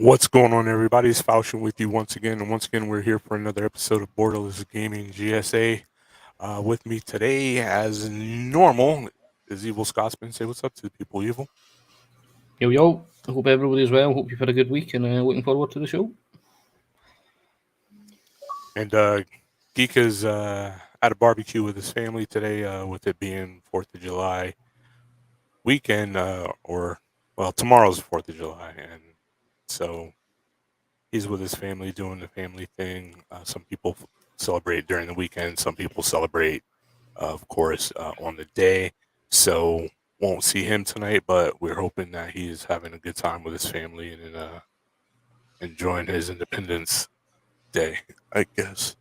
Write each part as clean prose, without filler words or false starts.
What's going on, everybody? It's Falchion with you once again. And once again, we're here for another episode of Borderless Gaming GSA. With me today, as normal, is Evil Scotsman. Say what's up to the people, Evil. Yo, yo. I hope everybody's well. Hope you've had a good week and looking forward to the show. And Geek is at a barbecue with his family today, with it being 4th of July weekend, tomorrow's 4th of July. And so he's with his family doing the family thing. Some people celebrate during the weekend. Some people celebrate, of course, on the day. So won't see him tonight, but we're hoping that he's having a good time with his family and enjoying his Independence Day, I guess.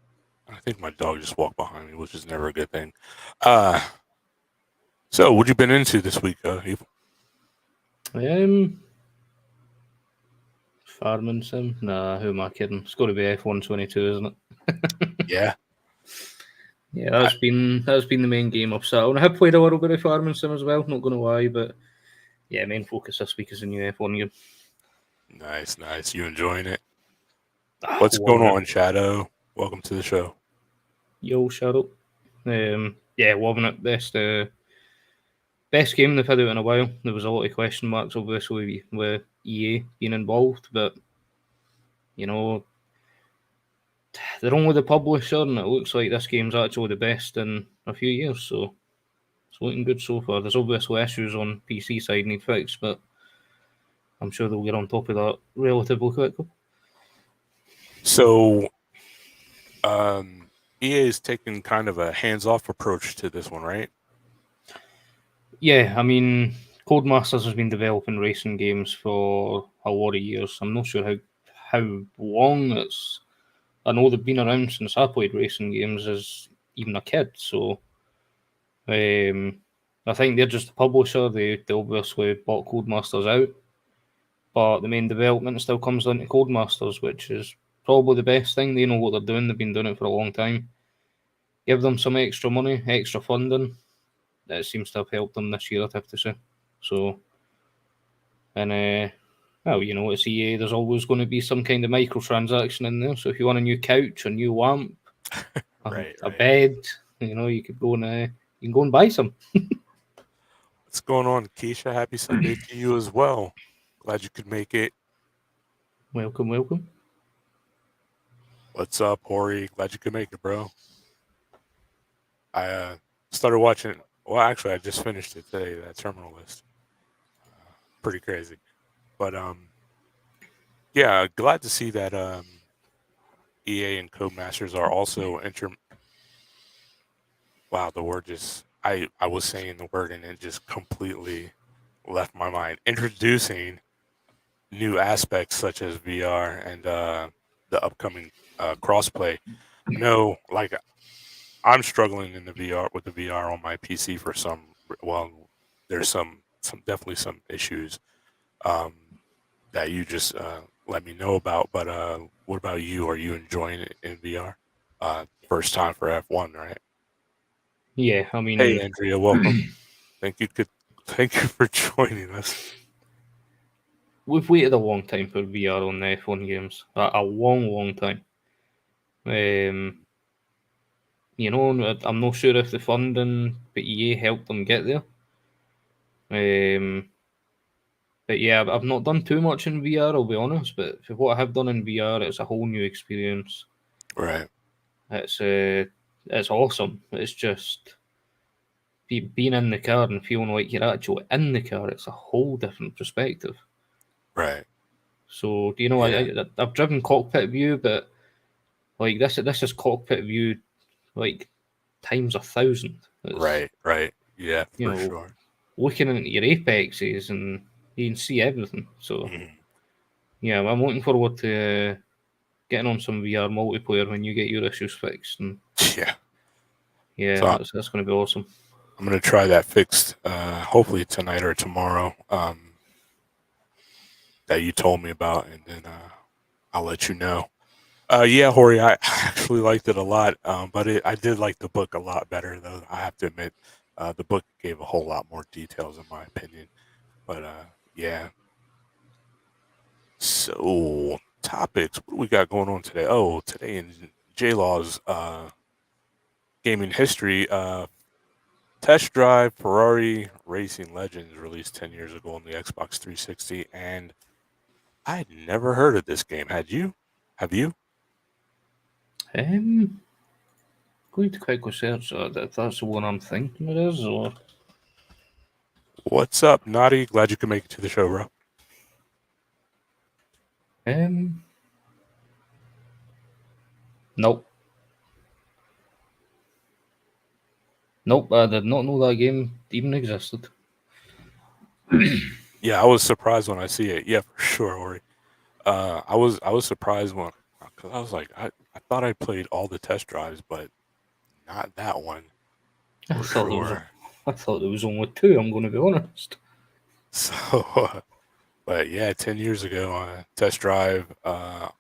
I think my dog just walked behind me, which is never a good thing. So what you been into this week, Evil? Farming sim? Nah, who am I kidding? It's got to be F122, isn't it? Yeah. Yeah, that's been the main game I've sat on. I have played a little bit of farming sim as well, not going to lie, but yeah, main focus this week is the new F1 game. Nice. You enjoying it? What's going on, Shadow? Welcome to the show. Yo, Shadow. Yeah, loving it. Best game they've had out in a while. There was a lot of question marks, obviously, with EA being involved, but you know, they're only the publisher, and it looks like this game's actually the best in a few years, so it's looking good so far. There's obviously issues on PC side need fixed, but I'm sure they'll get on top of that relatively quickly. So, EA is taking kind of a hands-off approach to this one, right? Yeah, I mean, Codemasters has been developing racing games for a lot of years. I'm not sure how long it's. I know they've been around since I played racing games as even a kid, so I think they're just a publisher. They obviously bought Codemasters out, but the main development still comes down to Codemasters, which is probably the best thing. They know what they're doing. They've been doing it for a long time. Give them some extra money, extra funding. It seems to have helped them this year, I'd have to say. So, and well, you know, it's EA. There's always going to be some kind of microtransaction in there. So if you want a new couch, a new lamp, a bed, you know, you could go and you can go and buy some. What's going on, Keisha? Happy Sunday to you as well. Glad you could make it. Welcome. What's up, Hori? Glad you could make it, bro. I started watching. Well, actually, I just finished it today. That Terminal List. Pretty crazy, but yeah, glad to see that EA and Codemasters are also Wow, the word just I was saying the word and it just completely left my mind. Introducing new aspects such as VR and the upcoming crossplay. No, like I'm struggling in the VR with the VR on my PC for some. Well, there's some definitely some issues that you just let me know about. But what about you? Are you enjoying it in VR? First time for F1, right? Yeah, I mean, Hey, Andrea, welcome. Thank you for joining us. we've waited a long time for VR on the F1 games. A long time. You know, I'm not sure if the funding but EA helped them get there. But yeah, I've not done too much in VR, I'll be honest. But for what I have done in VR, it's a whole new experience. Right. It's awesome. It's just being in the car and feeling like you're actually in the car. It's a whole different perspective. Right. So do you know? Yeah. I've driven cockpit view, but like this is cockpit view, like times 1,000. Right. Yeah, for sure. Looking into your apexes and you can see everything. So yeah, I'm looking forward to getting on some VR multiplayer when you get your issues fixed. And yeah, so that's going to be awesome. I'm going to try that fixed, hopefully tonight or tomorrow. That you told me about, and then I'll let you know. Yeah, Hori, I actually liked it a lot, but I did like the book a lot better, though. I have to admit, the book gave a whole lot more details, in my opinion. But yeah, So, topics. What do we got going on today? Oh, today in J Law's gaming history, Test Drive Ferrari Racing Legends released 10 years ago on the Xbox 360, and I'd never heard of this game. Had you? Have you? Um, Going to quickly search that if that's the one I'm thinking it is, or What's up, Naughty? Glad you could make it to the show, bro. um, nope, nope. I did not know that game even existed. Yeah, I was surprised when I see it. Yeah, for sure, Ori. I was surprised when because I was like, I thought I played all the test drives, but not that one I for thought there was, sure. I thought there was only two. I'm going to be honest. So, but yeah, 10 years ago, test drive,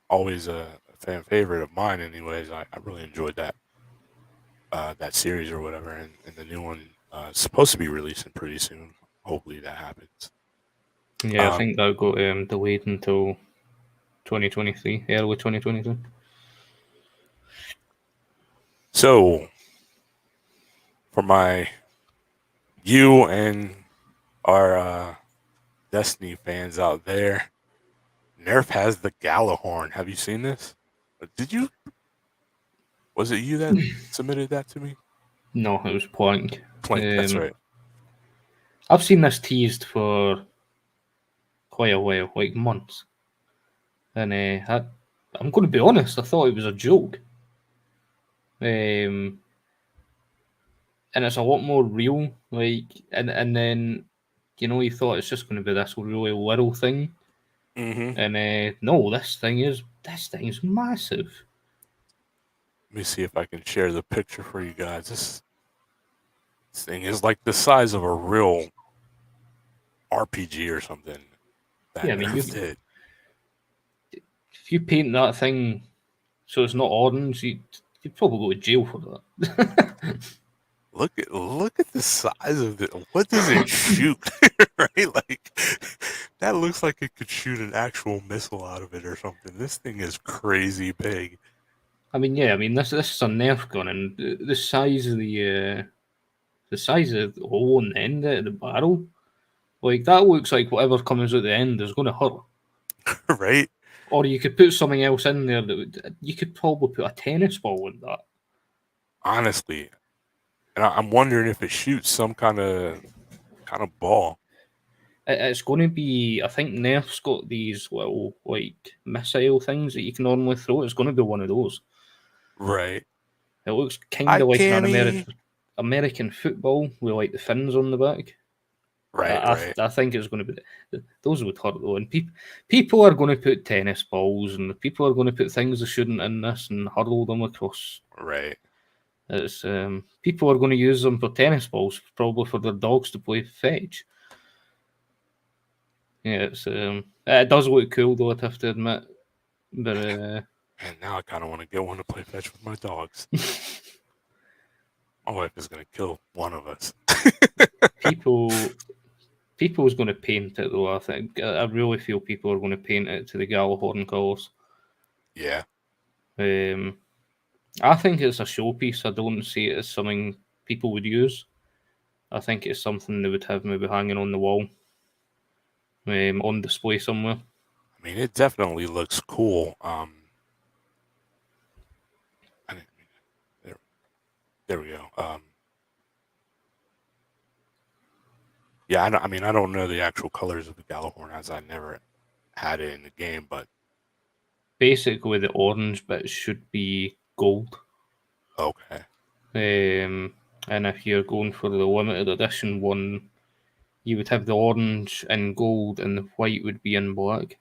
always a fan favorite of mine. Anyways, I really enjoyed that series or whatever, and the new one is supposed to be releasing pretty soon. Hopefully that happens. Yeah, I Um, think that got delayed until 2023, early 2023. so for my you and our Destiny fans out there, Nerf has the Gjallarhorn. Have you seen this? Did you? Was it you that submitted that to me? No, it was Plank. Plank. That's Um, right. I've seen this teased for quite a while, like months, and I'm going to be honest. I thought it was a joke, and it's a lot more real. And then you thought it's just going to be this really little thing, Mm-hmm. and no, this thing is massive. Let me see if I can share the picture for you guys. This thing is like the size of a real RPG or something. That Yeah, I mean, Nerf did. if you paint that thing so it's not orange, you'd probably go to jail for that. Look at the size of it. What does it shoot? Right? Like that looks like it could shoot an actual missile out of it or something. This thing is crazy big. I mean, yeah, I mean this is a Nerf gun, and the size of the hole on the end of the barrel, like that looks like whatever comes out the end is going to hurt. Right? Or you could put something else in there you could probably put a tennis ball in that. Honestly. And I'm wondering if it shoots some kind of ball. It's going to be. I think Nerf's got these little like missile things that you can normally throw. It's going to be one of those. Right. It looks kind Hi of like an Kenny. American football with like the fins on the back. Right, I, right, I think it's going to be those would hurt though, and people are going to put tennis balls and people are going to put things they shouldn't in this and hurl them across. right. It's people are going to use them for tennis balls, probably for their dogs to play fetch. Yeah, it does look cool though. I'd have to admit, but And now I kind of want to get one to play fetch with my dogs. My wife is gonna kill one of us. people people's going to paint it though. I think I really feel people are going to paint it to the Gjallarhorn colours. Yeah, Um, I think it's a showpiece. I don't see it as something people would use. I think it's something they would have maybe hanging on the wall, on display somewhere. I mean it definitely looks cool. I didn't mean there we go. Yeah, I mean I don't know the actual colors of the Gjallarhorn as I never had it in the game, but Basically, the orange bit should be gold. okay. And if you're going for the limited edition one, you would have the orange in gold and the white would be in black.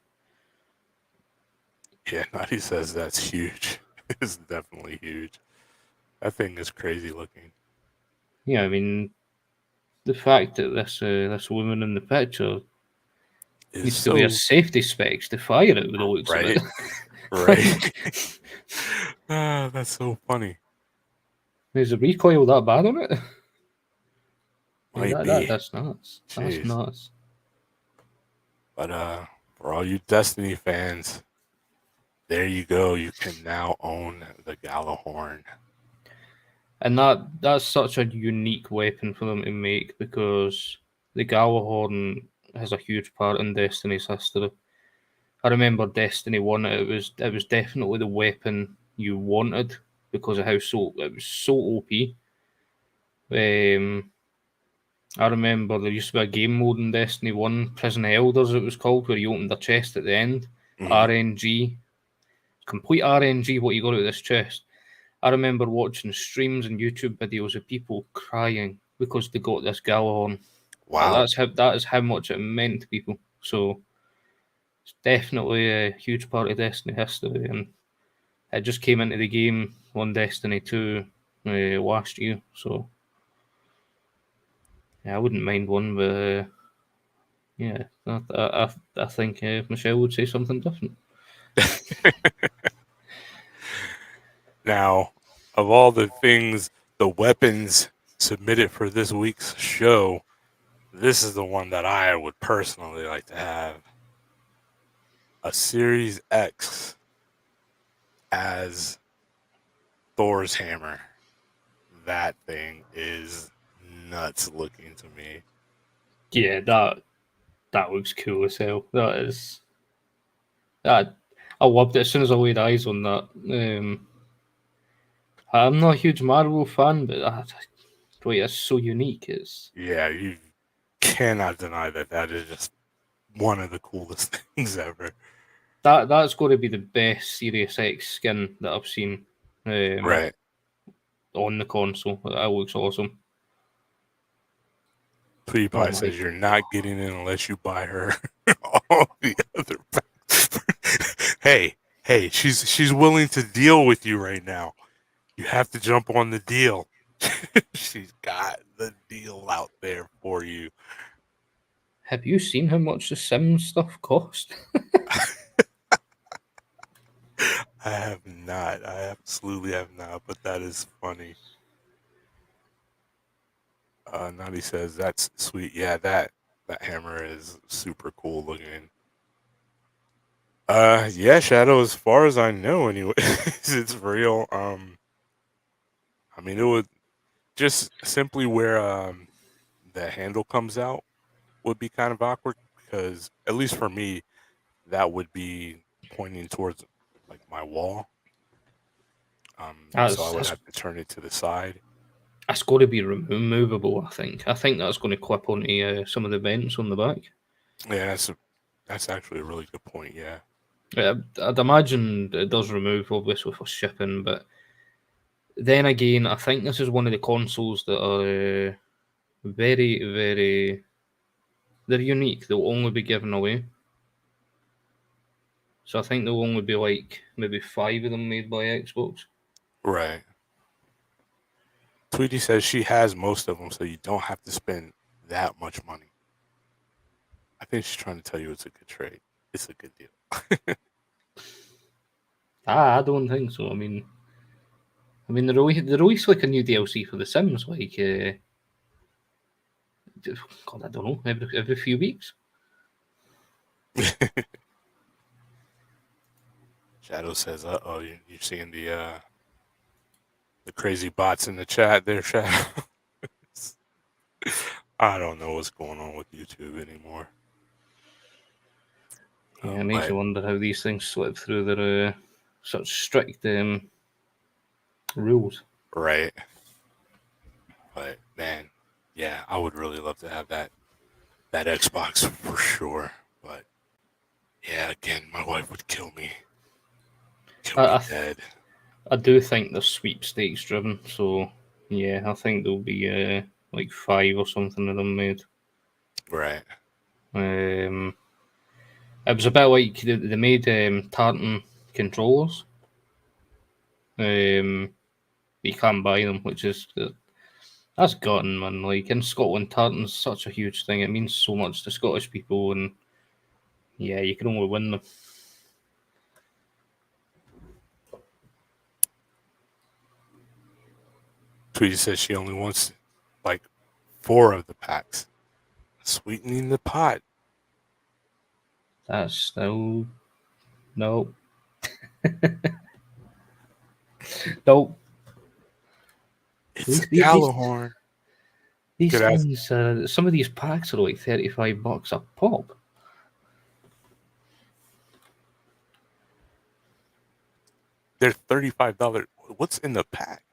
Yeah, Naughty says that's huge. It's definitely huge. That thing is crazy looking. Yeah, I mean, the fact that this woman in the picture Is needs to wear so safety specs to fire it with the looks of it. right, right. That's so funny. Is the recoil that bad on it? I mean, Might be. that's nuts. That's Jeez. nuts. But For all you Destiny fans, there you go. You can now own the Gjallarhorn. And that's such a unique weapon for them to make because the Gjallarhorn has a huge part in Destiny's history. I remember Destiny 1, it was definitely the weapon you wanted because of how it was so OP. I remember there used to be a game mode in Destiny 1, Prison Elders it was called, where you opened a chest at the end. Mm-hmm. RNG. Complete RNG what you got out of this chest. I remember watching streams and YouTube videos of people crying because they got this Gjallarhorn. Wow. That is how much it meant to people. So it's definitely a huge part of Destiny history, and it just came into the game on Destiny 2 last year. So yeah, I wouldn't mind one, but yeah, I think Michelle would say something different. Now, of all the things, the weapons submitted for this week's show, this is the one that I would personally like to have. A Series X as Thor's hammer. That thing is nuts looking to me. Yeah, that looks cool as hell. That I loved it as soon as I laid eyes on that. I'm not a huge Marvel fan, but boy, it's so unique. It's Yeah, you cannot deny that that is just one of the coolest things ever. that's got to be the best Series X skin that I've seen Right. on the console. That looks awesome. Oh PewDiePie my! says you're not getting in unless you buy her all the other packs. hey, she's willing to deal with you right now. You have to jump on the deal. She's got the deal out there for you. Have you seen how much the Sims stuff cost? I have not. I absolutely have not, but that is funny. Nani says that's sweet. Yeah, that hammer is super cool looking. Yeah, Shadow, as far as I know anyways, it's real. I mean it would just simply where the handle comes out would be kind of awkward because at least for me, that would be pointing towards like my wall. So I That's would that's have to turn it to the side. that's got to be removable. I think that's going to clip onto some of the vents on the back. Yeah, that's actually a really good point. Yeah. I'd imagine it does remove obviously for shipping, but then again, I think this is one of the consoles that are very, very. They're unique. They'll only be given away. So I think there'll only be like maybe 5 of them made by Xbox. Right. Tweety says she has most of them, so you don't have to spend that much money. I think she's trying to tell you it's a good trade. It's a good deal. I don't think so. They release like a new DLC for The Sims, like God, I don't know, every few weeks. Shadow says, "Uh oh, you're seeing the crazy bots in the chat there, Shadow." I don't know what's going on with YouTube anymore. Yeah, it makes But you wonder how these things slip through their such strict rules. right, but man, yeah, I would really love to have that Xbox for sure. But yeah, again, my wife would kill I, me I, dead. I do think they're sweepstakes driven, so yeah, I think there'll be like 5 or something of them made. Right. Um, it was a bit like they made tartan controllers. You can't buy them, which is that's gutting, man. Like in Scotland, tartan's such a huge thing. It means so much to Scottish people, and yeah, you can only win them. Tweety says she only wants like 4 of the packs. Sweetening the pot. That's still no, no. It's a These Gjallarhorn. these Could ask. things. Some of these packs are like $35 a pop. They're $35. What's in the pack?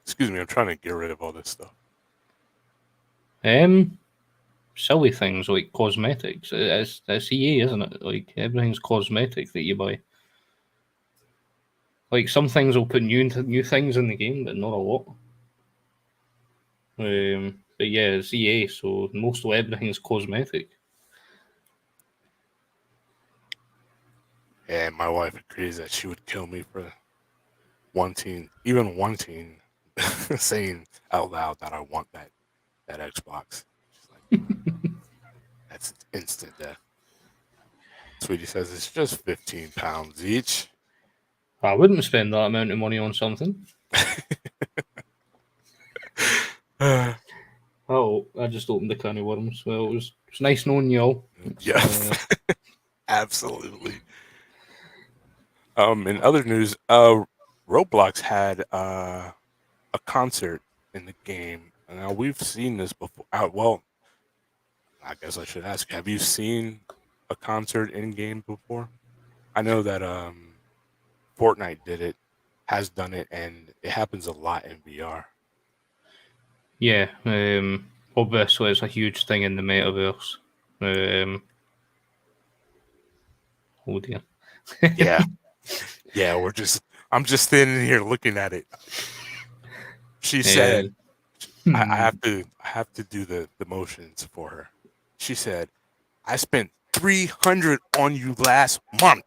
Excuse me, I'm trying to get rid of all this stuff. Silly things like cosmetics. It's EA, isn't it? Like everything's cosmetic that you buy. Like some things will put new things in the game, but not a lot. But yeah, it's EA, so most of everything's cosmetic. And my wife agrees that she would kill me for wanting, saying out loud that I want that Xbox. She's like, that's instant death. Sweetie says it's just £15 each. I wouldn't spend that amount of money on something. Oh, I just opened the can of worms. Well, it's nice knowing you all. Yes, absolutely. In other news, Roblox had a concert in the game. Now we've seen this before. Well, I guess I should ask: have you seen a concert in game before? I know that Fortnite did it, has done it, and it happens a lot in VR. Yeah, obviously it's a huge thing in the metaverse. Oh dear. Yeah, yeah. I'm just standing here looking at it. She said, I have to do the motions for her. She said, I spent 300 on you last month.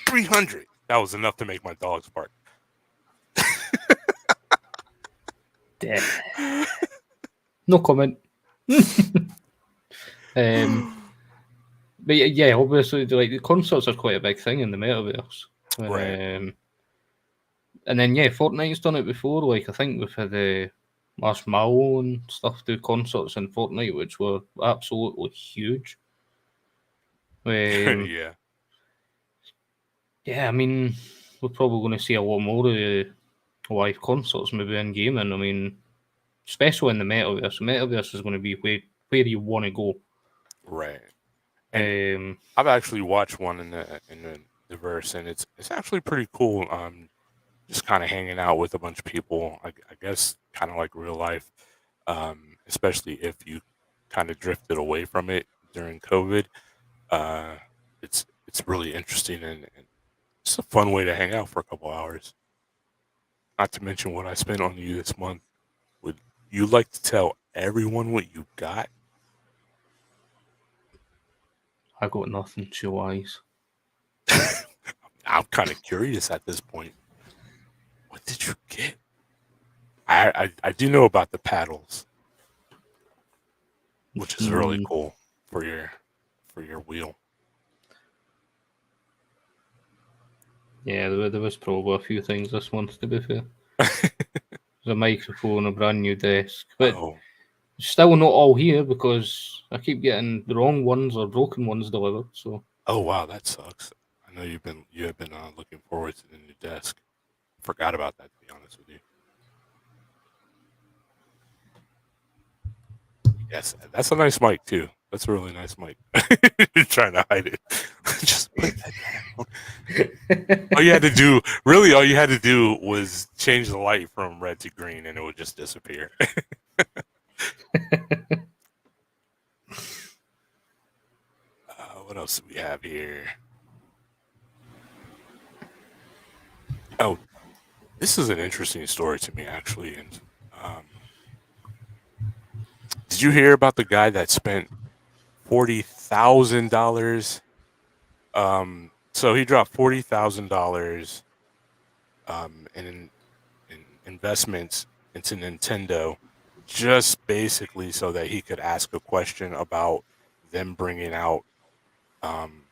300. That was enough to make my dogs bark. No comment. But yeah, obviously, like the concerts are quite a big thing in the metaverse. Right. And then yeah, Fortnite's done it before. Like I think we've had Marshmallow and stuff do concerts in Fortnite, which were absolutely huge. Yeah. Yeah, I mean, we're probably going to see a lot more live concerts maybe in gaming. I mean, especially in the metaverse. The metaverse is going to be where you want to go. Right. And Um, I've actually watched one in the verse, and it's actually pretty cool. Just kind of hanging out with a bunch of people. I guess kind of like real life. Especially if you kind of drifted away from it during COVID. Uh, it's really interesting, and it's a fun way to hang out for a couple hours. Not to mention what I spent on you this month. Would you like to tell everyone what you got? I got nothing to wise. I'm kind of curious at this point. What did you get? I do know about the paddles, which is really cool for your wheel. Yeah, there was probably a few things this month, to be fair. There's a microphone, a brand new desk, but Oh, still not all here because I keep getting the wrong ones or broken ones delivered. So oh wow, that sucks. I know you have been looking forward to the new desk. Forgot about that, to be honest with you. Yes, that's a nice mic too. That's a really nice mic. You're trying to hide it. Just put that down. All you had to do was change the light from red to green and it would just disappear. What else do we have here? Oh, this is an interesting story to me, actually. And um, did you hear about the guy that spent $40,000? So he dropped $40,000 in investments into Nintendo, just basically so that he could ask a question about them bringing out um,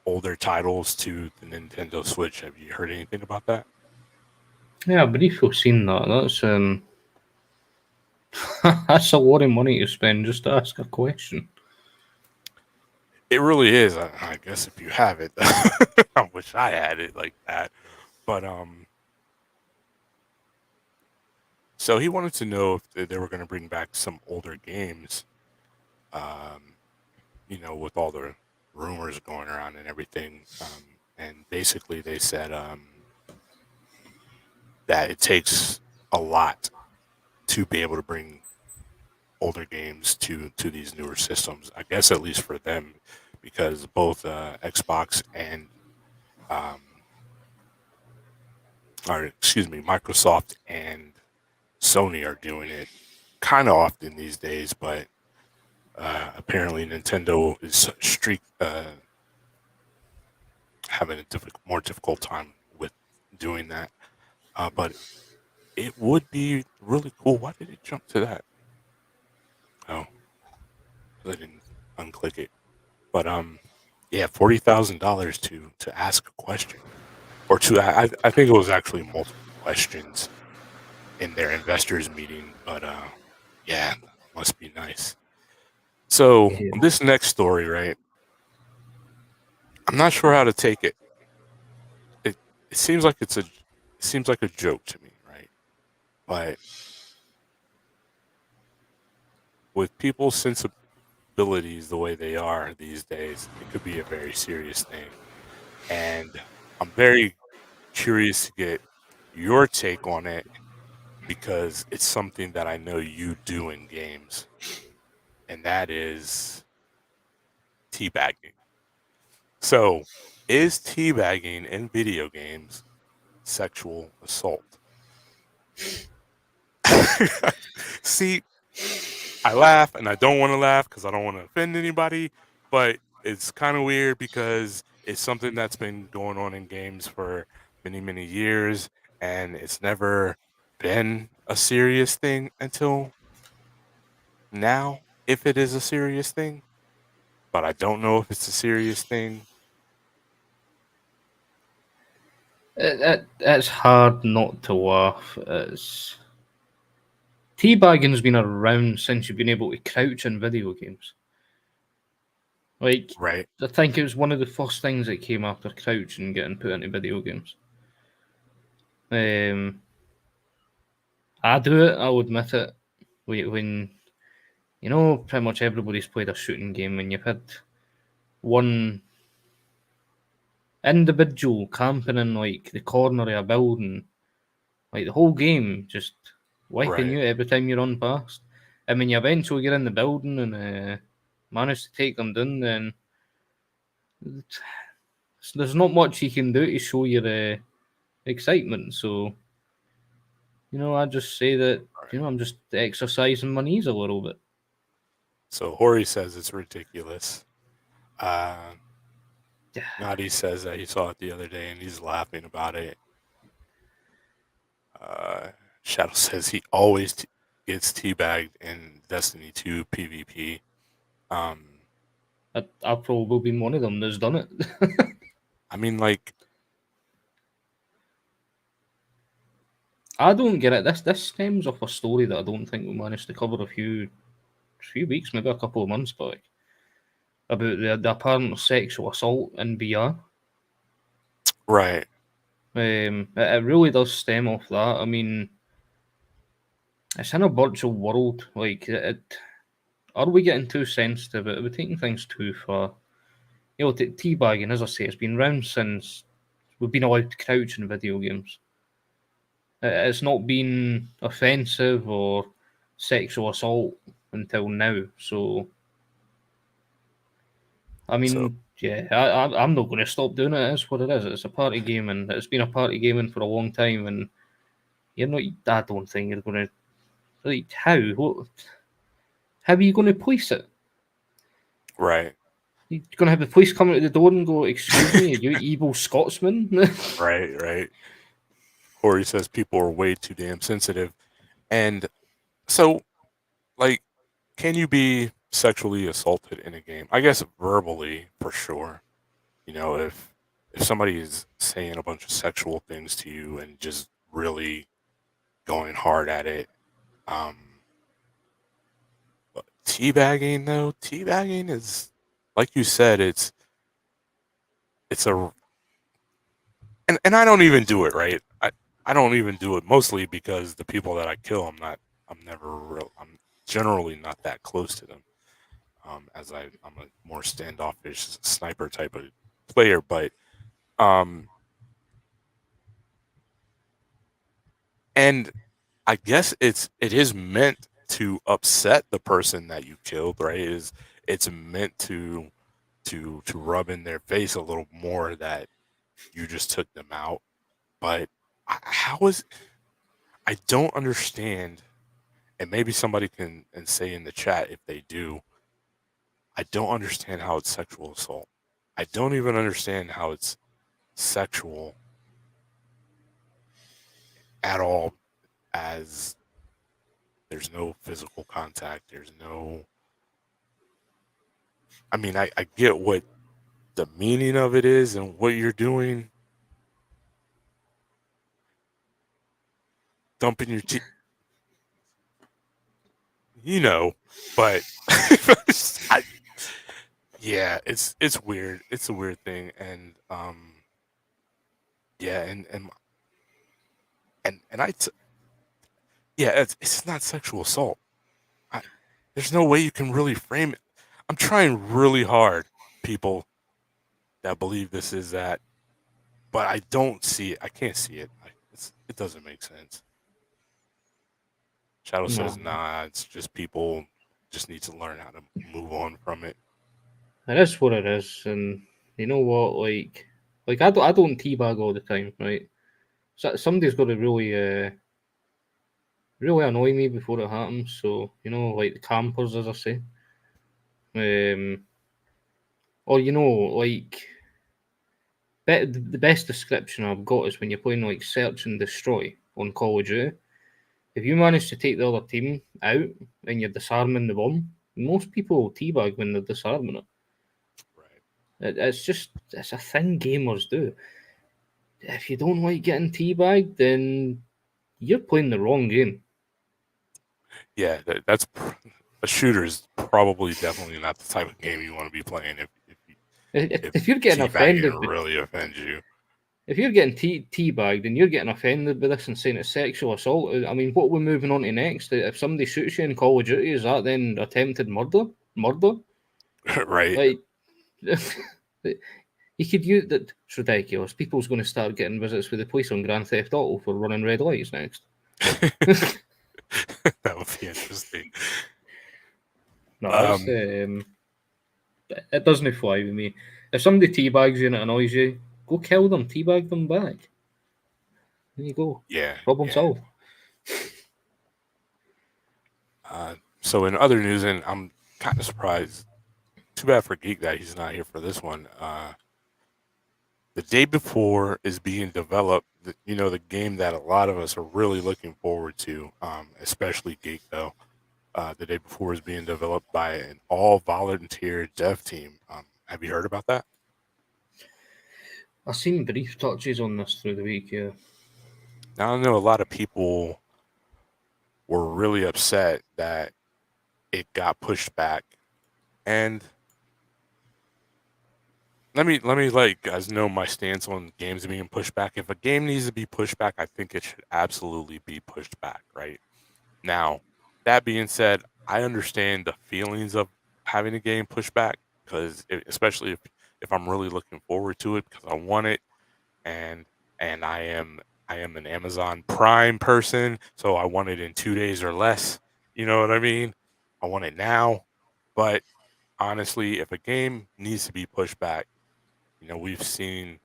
older titles to the Nintendo Switch. Have you heard anything about that? yeah, I briefly seen that. That's that's a lot of money to spend just to ask a question. It really is. I guess if you have it, I wish I had it like that. But so he wanted to know if they were going to bring back some older games. Um, with all the rumors going around and everything. And basically, they said that it takes a lot to be able to bring older games to these newer systems. I guess at least for them, because both Xbox and um, or excuse me, Microsoft and Sony are doing it kind of often these days, but apparently Nintendo is having a more difficult time with doing that. But it would be really cool. Why did it jump to that? Oh, 'cause I didn't unclick it. But yeah, $40,000 to ask a question, or I think it was actually multiple questions in their investors meeting. But yeah, must be nice. So Yeah. this next story, right? I'm not sure how to take it. It it seems like a joke to me, right? But with people's sensibilities the way they are these days, it could be a very serious thing. And I'm very curious to get your take on it because it's something that I know you do in games, and that is teabagging. So, is teabagging in video games sexual assault? See, I laugh and I don't want to laugh because I don't want to offend anybody, but it's kind of weird because it's something that's been going on in games for many, many years, and it's never been a serious thing until now, if it is a serious thing. But I don't know if it's a serious thing. It's hard not to laugh. Teabagging's been around since you've been able to crouch in video games. Like, Right, I think it was one of the first things that came after crouching getting put into video games. Um, I do it, I'll admit it. When, pretty much everybody's played a shooting game, when you've had one individual camping in, like, the corner of a building, like, the whole game just wiping right. you every time you run past. And when you eventually get in the building and manage to take them down, then there's not much you can do to show your excitement. So, I just say that, Right. I'm just exercising my knees a little bit. So Hori says it's ridiculous. Uh, Nadi says that he saw it the other day and he's laughing about it. Uh, Shadow says he always gets teabagged in Destiny 2 PvP. Um, I've probably been one of them that's done it. I mean, like, I don't get it. This stems off a story that I don't think we managed to cover a few weeks, maybe a couple of months back, about the apparent sexual assault in VR. right, It really does stem off that. I mean, it's in a virtual world. Like, are we getting too sensitive? Are we taking things too far? Teabagging, as I say, it's been around since we've been allowed to crouch in video games. It's not been offensive or sexual assault until now. So, I so mean, yeah, I'm not going to stop doing it. It's what it is. It's a party game, and it's been a party gaming for a long time. And you're not. I don't think you're going to. Like, how? How are you going to police it? right, You're going to have the police come to the door and go, "Excuse me, you evil Scotsman." right. Hori says people are way too damn sensitive, and so like, can you be sexually assaulted in a game? I guess verbally, for sure. If somebody is saying a bunch of sexual things to you and just really going hard at it, um, but teabagging though, teabagging is. like you said, it's a and I don't even do it right. I don't even do it mostly because the people that I kill, I'm generally not that close to them. As I'm a more standoffish sniper type of player, but um, and I guess it is meant to upset the person that you killed, right? It's meant to rub in their face a little more that you just took them out. But how is I don't understand, and maybe somebody can and say in the chat if they do. I don't understand how it's sexual assault. I don't even understand how it's sexual at all, as there's no physical contact. There's no. I mean, I get what the meaning of it is and what you're doing, dumping your tea, but I, yeah, it's weird. It's a weird thing, and yeah, and yeah, it's not sexual assault. I, there's no way you can really frame it. I'm trying really hard, people that believe this is that, but I don't see it. I can't see it. It doesn't make sense. Shadow says, No, nah, it's just people just need to learn how to move on from it. it is what it is, and you know what? Like I don't teabag all the time, right? So somebody's got to really annoy me before it happens. So like the campers, as I say, or like the best description I've got is when you're playing like search and destroy on Call of Duty. If you manage to take the other team out and you're disarming the bomb, most people teabag when they're disarming it. Right. It's a thing gamers do. If you don't like getting teabagged, then you're playing the wrong game. Yeah, a shooter is probably definitely not the type of game you want to be playing if If you're getting teabagging offended, really offends you. if you're getting teabagged and you're getting offended by this and saying it's sexual assault, I mean, what we're moving on to next? If somebody shoots you in Call of Duty, is that then attempted murder? Murder? Right. Like, you could use that. It's ridiculous. People's going to start getting visits with the police on Grand Theft Auto for running red lights next. That would be interesting. No, Um, it doesn't fly with me. If somebody teabags you and it annoys you, go kill them, teabag them back. There you go. yeah, Problem yeah. solved. So in other news, and I'm kind of surprised. Too bad for Geek that he's not here for this one. The day before is being developed. The game that a lot of us are really looking forward to, especially Geek though. The day before is being developed by an all volunteer dev team. Have you heard about that? I've seen brief touches on this through the week, yeah. Now I know a lot of people were really upset that it got pushed back, and let me let you guys know my stance on games being pushed back. If a game needs to be pushed back, I think it should absolutely be pushed back, right? Now, that being said, I understand the feelings of having a game pushed back because especially if I'm really looking forward to it because I want it, and and I am an Amazon Prime person, so I want it in 2 days or less. You know what I mean? I want it now. But honestly, if a game needs to be pushed back, we've seen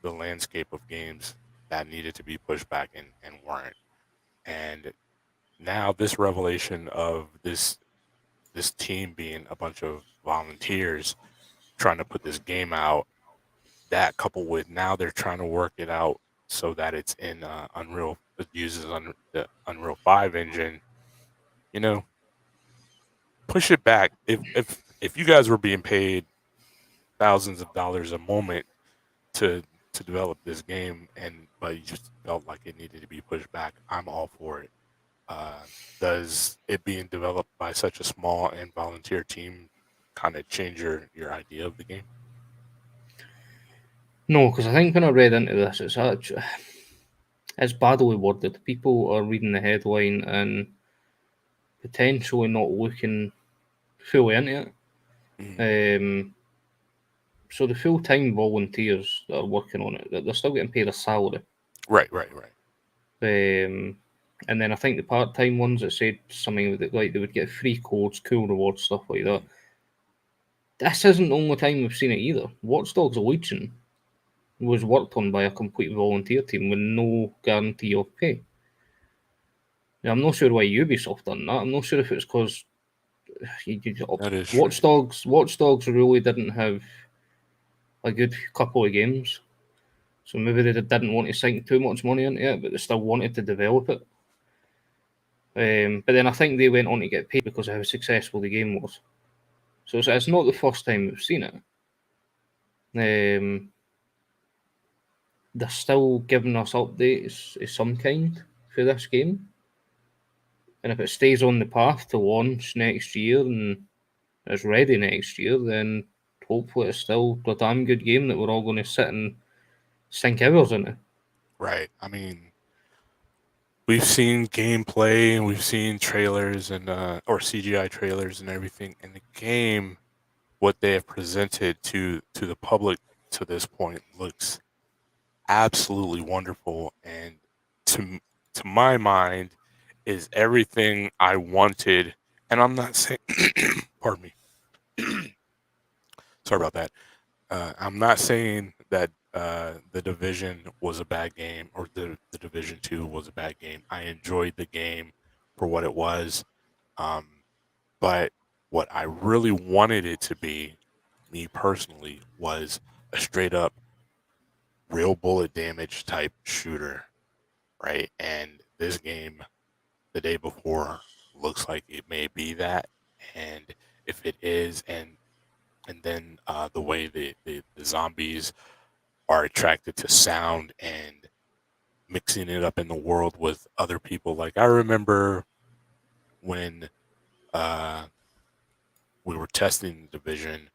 the landscape of games that needed to be pushed back and weren't. And now this revelation of this team being a bunch of volunteers trying to put this game out, that coupled with now they're trying to work it out so that it's in Unreal, it uses the Unreal 5 engine, you know, push it back. If you guys were being paid thousands of dollars a moment to to develop this game, and but you just felt like it needed to be pushed back, I'm all for it. Uh, does it being developed by such a small and volunteer team? kind of change your idea of the game? No, because I think when I read into this, it's badly worded. People are reading the headline and potentially not looking fully into Mhm. it. So the full time volunteers that are working on it, they're still getting paid a salary. Right, right, right. Um, and then I think the part time ones that said something like they would get free codes, cool rewards, stuff like that. Mhm. This isn't the only time we've seen it either. Watch Dogs Legion was worked on by a complete volunteer team with no guarantee of pay. Now, I'm not sure why Ubisoft done that. I'm not sure if it's because That is true. Watch Dogs really didn't have a good couple of games, so maybe they didn't want to sink too much money into it, but they still wanted to develop it. But then I think they went on to get paid because of how successful the game was. So it's not the first time we've seen it. They're still giving us updates of some kind for this game. And if it stays on the path to launch next year and is ready next year, then hopefully it's still a damn good game that we're all going to sit and sink hours into. Right. I mean, we've seen gameplay and we've seen trailers and or CGI trailers and everything. And the game, what they have presented to the public to this point, looks absolutely wonderful. And to to my mind, is everything I wanted. And I'm not saying, pardon me. Sorry about that. I'm not saying that the Division was a bad game or the Division 2 was a bad game. I enjoyed the game for what it was. Um, but what I really wanted it to be, me personally, was a straight up real bullet damage type shooter, right? And this game, the day before, looks like it may be that. And if it is, and then the way the zombies are attracted to sound and mixing it up in the world with other people. Like I remember when uh, we were testing the division,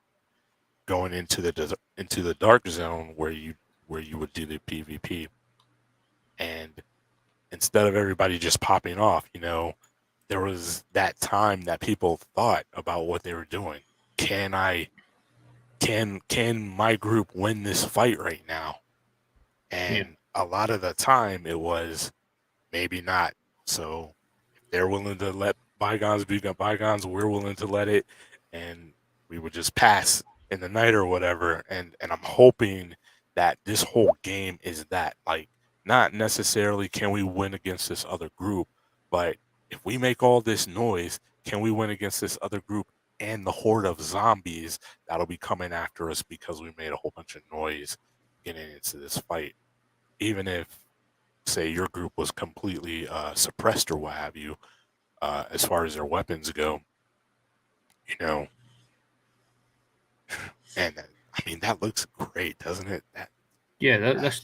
going into into the dark zone where you would do the PvP, and instead of everybody just popping off, there was that time that people thought about what they were doing. Can I can my group win this fight right now? Yeah. And a lot of the time it was maybe not. So if they're willing to let bygones be bygones, we're willing to let it, and we would just pass in the night or whatever. And I'm hoping that this whole game is that, like, not necessarily can we win against this other group, but if we make all this noise, can we win against this other group and the horde of zombies that'll be coming after us because we made a whole bunch of noise getting into this fight, even if say your group was completely suppressed or what have you, as far as their weapons go, you know, and I mean that looks great, doesn't it? Yeah, That looks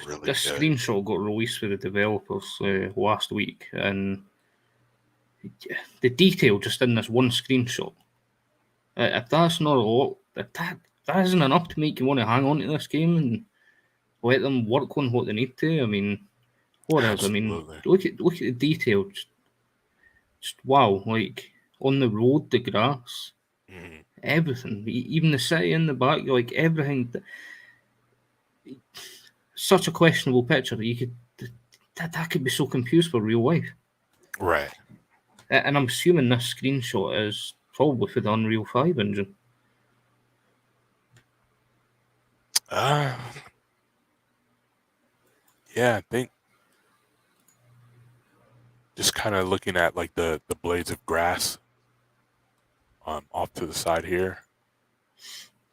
really this good. screenshot got released for the developers last week, and the detail just in this one screenshot. If that's not a lot, if that isn't enough to make you want to hang on to this game and let them work on what they need to. I mean, what is? I mean, Absolutely. look at the detail. Just wow! Like on the road, the grass, Mhm. everything, even the city in the back, like everything. Such a questionable picture that you could that could be so confused for real life. Right. And I'm assuming this screenshot is probably for the Unreal 5 engine. Uh, yeah, I think just kind of looking at like the blades of grass off to the side here,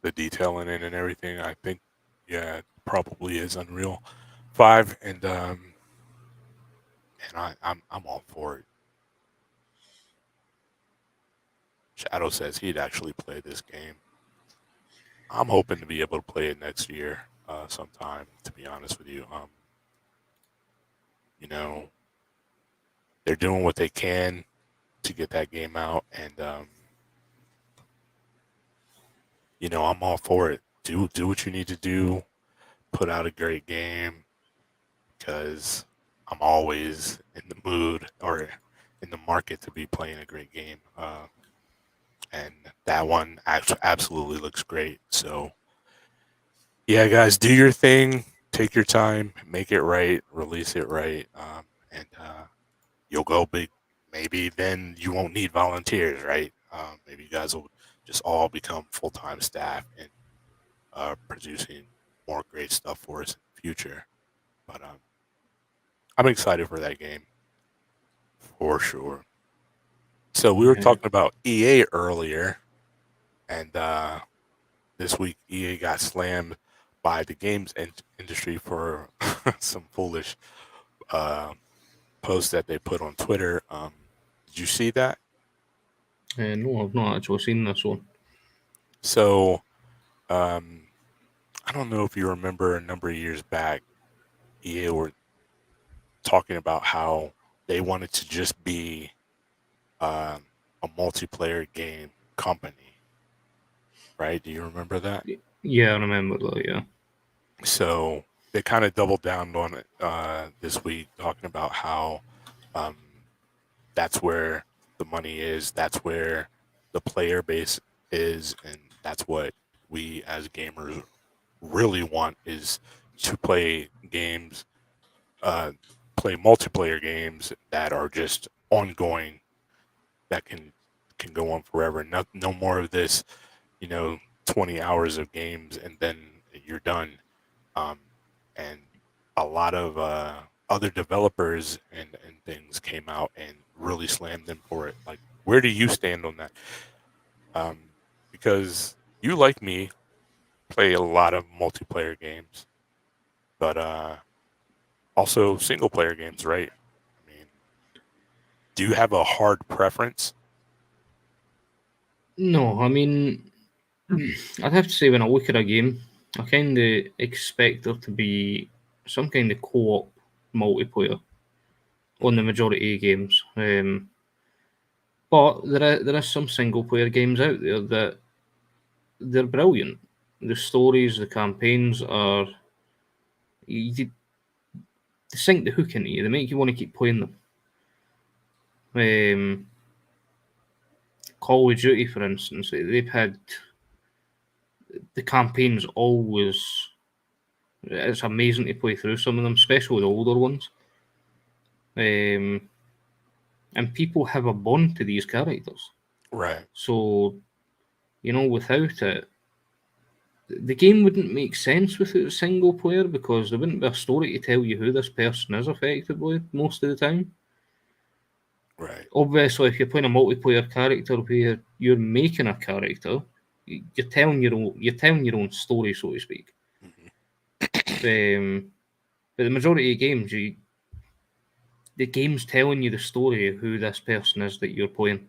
the detail in it and everything. I think yeah, it probably is Unreal 5, and I'm all for it. Shadow says he'd actually play this game. I'm hoping to be able to play it next year, sometime. To be honest with you, you know, they're doing what they can to get that game out, and I'm all for it. Do what you need to do. Put out a great game because I'm always in the mood or in the market to be playing a great game. And that one actually absolutely looks great. So yeah, guys, do your thing. Take your time, make it right, release it right, and you'll go big. Maybe then you won't need volunteers, right? Maybe you guys will just all become full time staff and producing more great stuff for us in the future. But I'm excited for that game for sure. So we were Yeah. talking about EA earlier, and this week EA got slammed by the games industry for some foolish uh, post that they put on Twitter. Did you see that? No, I've not actually seen this one. So um, I don't know if you remember a number of years back, EA were talking about how they wanted to just be a multiplayer game company, right? Do you remember that? Yeah, I remember that. Yeah. So they kind of doubled down on it this week, talking about how um, that's where the money is, that's where the player base is, and that's what we as gamers really want is to play games, uh, play multiplayer games that are just ongoing, that can go on forever. No more of this, you know, 20 hours of games and then you're done. Um, and a lot of other developers and things came out and really slammed them for it. Like, where do you stand on that? Um, because you, like me, play a lot of multiplayer games, but also single player games, right? I mean, do you have a hard preference? No, I mean, I'd have to say when I look at a game, I kind of expect there to be some kind of co-op multiplayer on the Hmm. majority of games. But there is some single player games out there that they're brilliant. The stories, the campaigns are they sink the hook into you. They make you want to keep playing them. Um, Call of Duty, for instance, they've had the campaigns always. It's amazing to play through some of them, especially the older ones. Um, and people have a bond to these characters. Right, So, without it, the game wouldn't make sense without a single player because there wouldn't be a story to tell you who this person is effectively most of the time. right. Obviously, if you're playing a multiplayer character where you're making a character, you're telling your own story, so to speak. Hmm. But the majority of games, the game's telling you the story of who this person is that you're playing.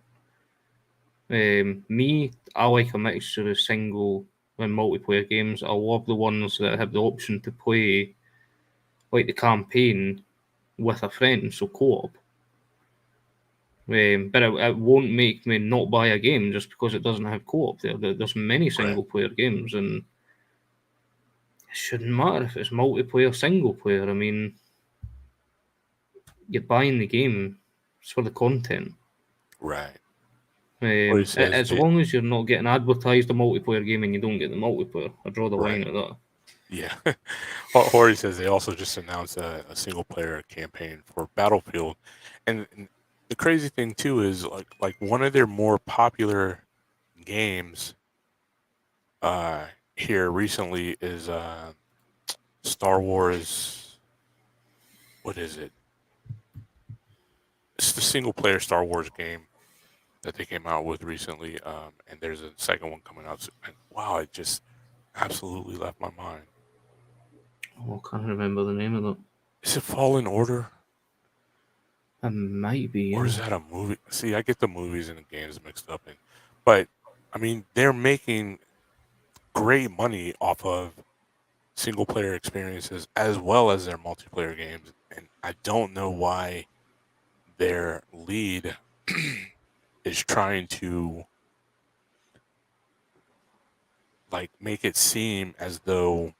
Me, I like a mixture of single and multiplayer games. I love the ones that have the option to play like the campaign with a friend, so co-op. But it won't make me not buy a game just because it doesn't have co-op there. There's many Right, single player games, and it shouldn't matter if it's multiplayer, single player. I mean, you're buying the game; it's for the content. right. Or he says As long as you're not getting advertised a multiplayer game and you don't get the multiplayer, I draw the line right. at that. Yeah. Hori says they also just announced a single player campaign for Battlefield, and the crazy thing too is like one of their more popular games uh here recently is Star Wars. What is it? It's the single player Star Wars game that they came out with recently. And there's a second one coming out. And wow, it just absolutely left my mind. Oh, I can't remember the name of that. Is it Fallen Order? It might be, Or yeah. is that a movie? See, I get the movies and the games mixed up, but I mean, they're making great money off of single player experiences as well as their multiplayer games, and I don't know why their lead is trying to like make it seem as though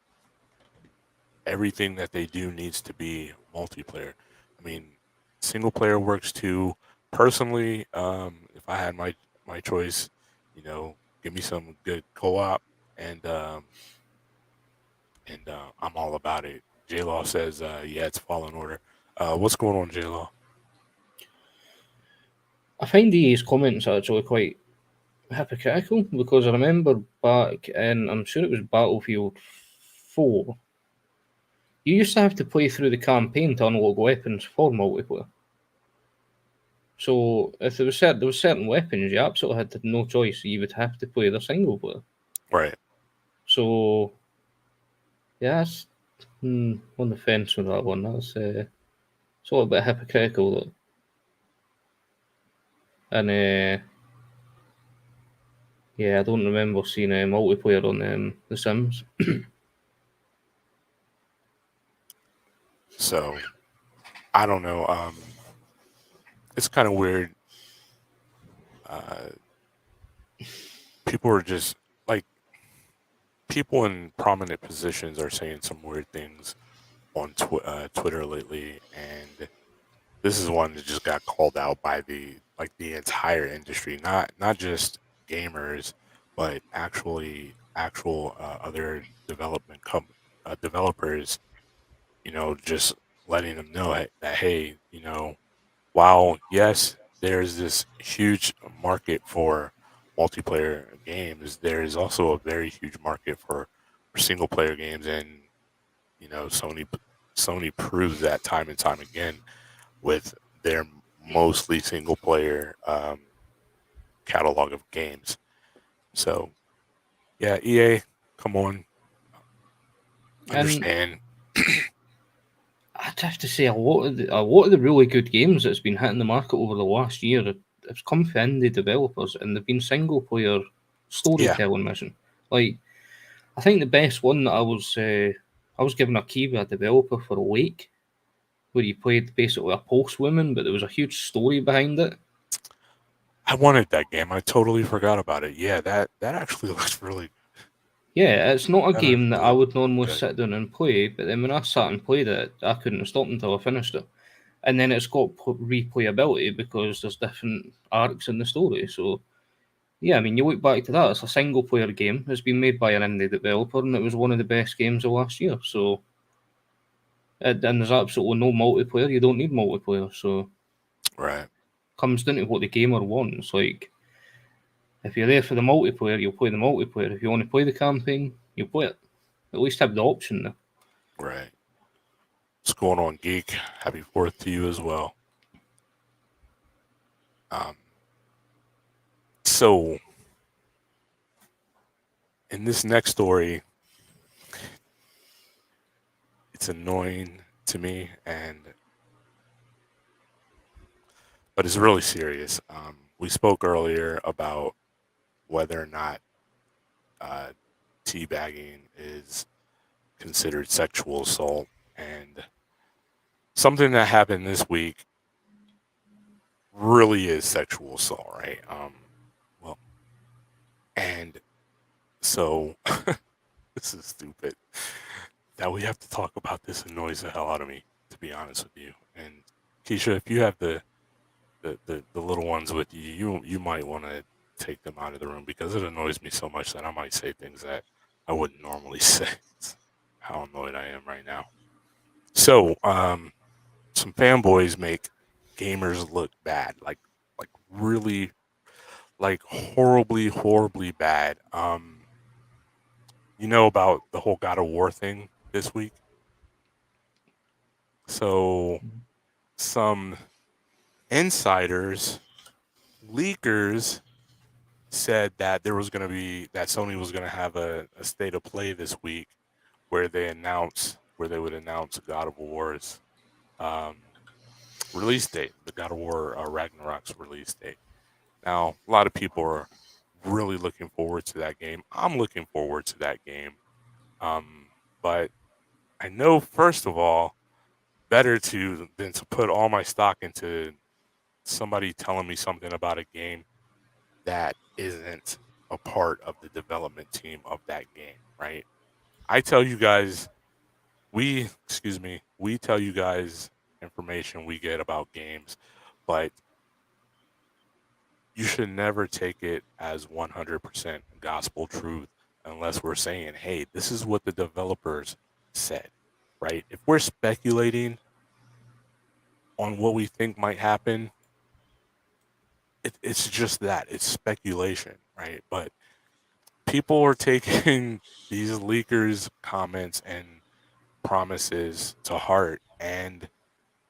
everything that they do needs to be multiplayer. I mean, single player works too. Personally, if I had my choice, give me some good co-op, and I'm all about it. J Law says, yeah, it's Fallen Order. What's going on, J Law? I find these comments actually quite hypocritical because I remember back in, I'm sure it was Battlefield 4, you used to have to play through the campaign to unlock weapons for multiplayer. So if there was certain weapons, you absolutely had no choice. You would have to play the single player. Right. So yeah, that's on the fence with that one. That's it's a little bit hypocritical, though. And yeah, I don't remember seeing a multiplayer on The Sims. So I don't know. It's kind of weird. Uh, people are just like people in prominent positions are saying some weird things on Twitter lately, and this is one that just got called out by the entire industry, not just gamers, but actual other developers. Just letting them know that hey, while yes, there's this huge market for multiplayer games, there is also a very huge market for single player games, and Sony proves that time and time again with their mostly single player catalog of games. So yeah, EA, come on, And understand. I'd have to say a lot of the really good games that's been hitting the market over the last year have come from indie developers, and they've been single player Yeah, storytelling mission. Like I think the best one that I was given a key by a developer for a week, where you played basically a postwoman, but there was a huge story behind it. I wanted that game. I totally forgot about it. Yeah, that actually looks really. Yeah, it's not a That game that actually I looks would normally good. sit down and play, but then when I sat and played it, I couldn't stop until I finished it. And then it's got replayability because there's different arcs in the story. So yeah, I mean, you look back to that, it's a single player game. It's been made by an indie developer, and it was one of the best games of last year. So and there's absolutely no multiplayer. You don't need multiplayer. So Right, comes down to what the gamer wants. Like if you're there for the multiplayer, you'll play the multiplayer. If you want to play the campaign, you'll play it. At least have the option there. right. What's going on, Geek? Happy Fourth to you as well. Um, so in this next story, it's annoying to me, but it's really serious. We spoke earlier about whether or not uh, teabagging is considered sexual assault, and something that happened this week really is sexual assault, right? Well, and so this is stupid that we have to talk about. This annoys the hell out of me, to be honest with you. And Keisha, if you have the little ones with you, you might want to take them out of the room because it annoys me so much that I might say things that I wouldn't normally say. It's how annoyed I am right now. So, some fanboys make gamers look bad, like really, like horribly bad. You know about the whole God of War thing this week. So some insiders, leakers said that Sony was gonna have a state of play this week where they would announce God of War's um, release date, the God of War Ragnarok's release date. Now, a lot of people are really looking forward to that game. I'm looking forward to that game. Um, but I know, first of all, better to than to put all my stock into somebody telling me something about a game that isn't a part of the development team of that game, right? I tell you guys, we tell you guys information we get about games, but you should never take it as 100% gospel truth unless we're saying, hey, this is what the developers said, right? If we're speculating on what we think might happen, it's just that it's speculation, right? But people are taking these leakers' comments and promises to heart, and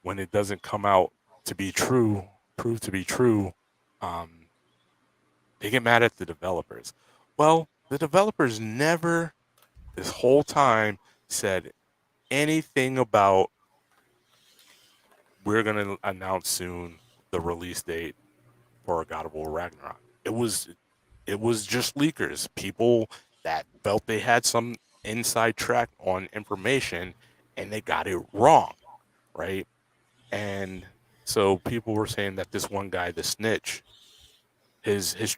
when it doesn't come out to be true, prove to be true, um, they get mad at the developers. Well, the developers never, this whole time, said anything about we're going to announce soon the release date for God of War Ragnarok. It was just leakers, people that felt they had some inside track on information and they got it wrong, right? And so people were saying that this one guy, the snitch, his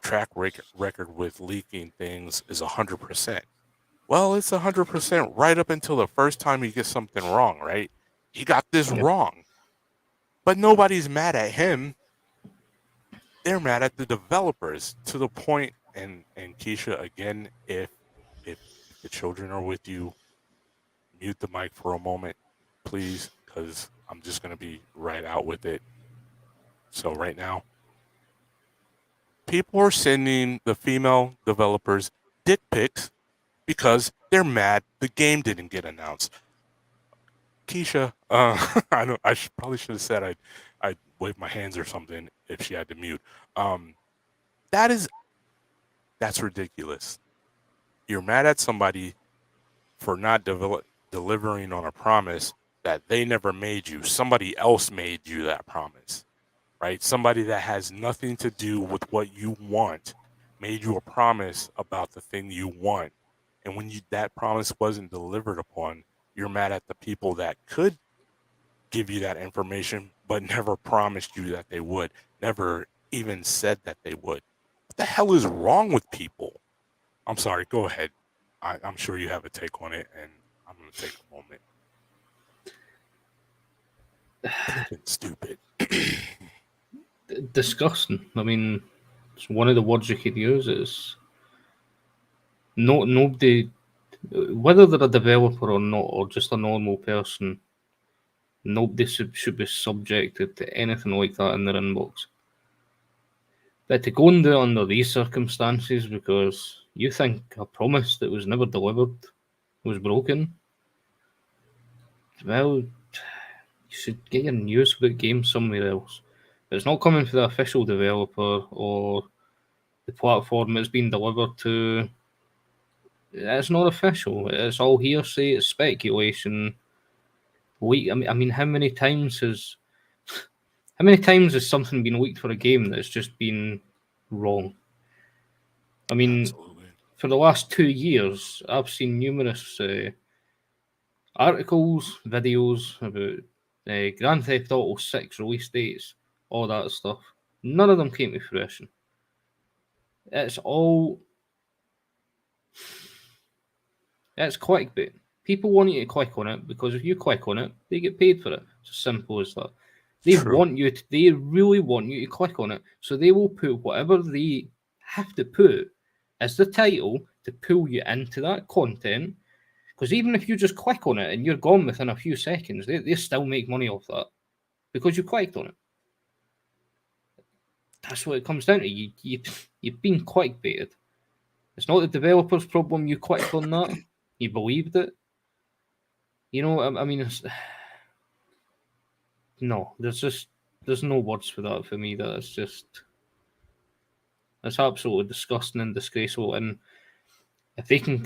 record with leaking things is 100%. Well, it's 100% right up until the first time he gets something wrong, right? He got this Yep. wrong, but nobody's mad at him. They're mad at the developers to the point. And Keisha, again, if the children are with you, mute the mic for a moment, please, because I'm just gonna be right out with it. So right now, people are sending the female developers dick pics because they're mad the game didn't get announced. Keisha, I know probably should have said I'd wave my hands or something if she had to mute. Um, that is that's ridiculous. You're mad at somebody for not delivering on a promise that they never made you. Somebody else made you that promise, right? Somebody that has nothing to do with what you want made you a promise about the thing you want. And when that promise wasn't delivered upon, you're mad at the people that could give you that information, but never promised you that they would, never even said that they would. What the hell is wrong with people? I'm sorry, go ahead. I'm sure you have a take on it, and I'm going to take a moment. Fucking stupid. Disgusting. I mean, it's one of the words you could use. Is nobody, whether they're a developer or not, or just a normal person, nobody should be subjected to anything like that in their inbox. But to go and do it under these circumstances because you think a promise that was never delivered was broken, well, you should get your news about games somewhere else. But it's not coming from the official developer or the platform it's been delivered to. It's not official. It's all hearsay. It's speculation. I mean, how many times has something been leaked for a game that's just been wrong? I mean, Absolutely. for the last 2 years, I've seen numerous articles, videos about Grand Theft Auto 6 release dates, all that stuff. None of them came to fruition. It's all It's clickbait. People want you to click on it because if you click on it, they get paid for it. It's as simple as that. True. They really want you to click on it. So they will put whatever they have to put as the title to pull you into that content. Because even if you just click on it and you're gone within a few seconds, they still make money off that because you clicked on it. That's what it comes down to. You've been clickbaited. It's not the developer's problem you clicked on that. You believed it. You know, I mean, no, there's no words for that for me. That's absolutely disgusting and disgraceful. And if they can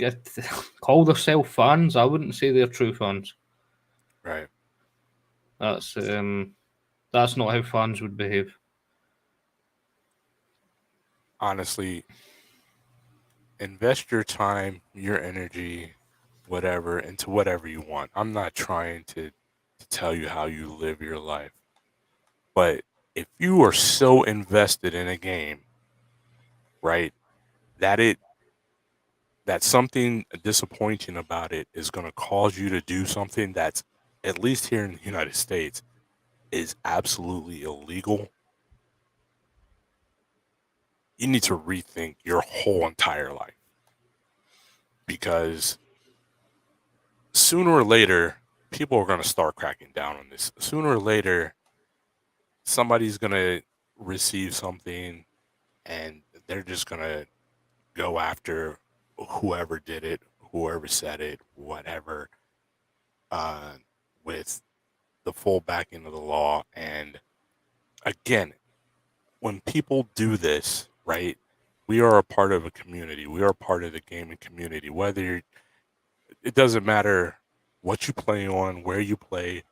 call themselves fans, I wouldn't say they're true fans. Right. That's that's not how fans would behave. Honestly, invest your time, your energy, whatever, into whatever you want. I'm not trying to tell you how you live your life. But if you are so invested in a game, right, that it that something disappointing about it is going to cause you to do something that's, at least here in the United States, is absolutely illegal, you need to rethink your whole entire life, because sooner or later people are going to start cracking down on this. Sooner or later somebody's going to receive something and they're just going to go after whoever did it, whoever said it, whatever, uh, with the full backing of the law. And again, when people do this, right, we are a part of a community. We are a part of the gaming community. It doesn't matter what you play on, where you play,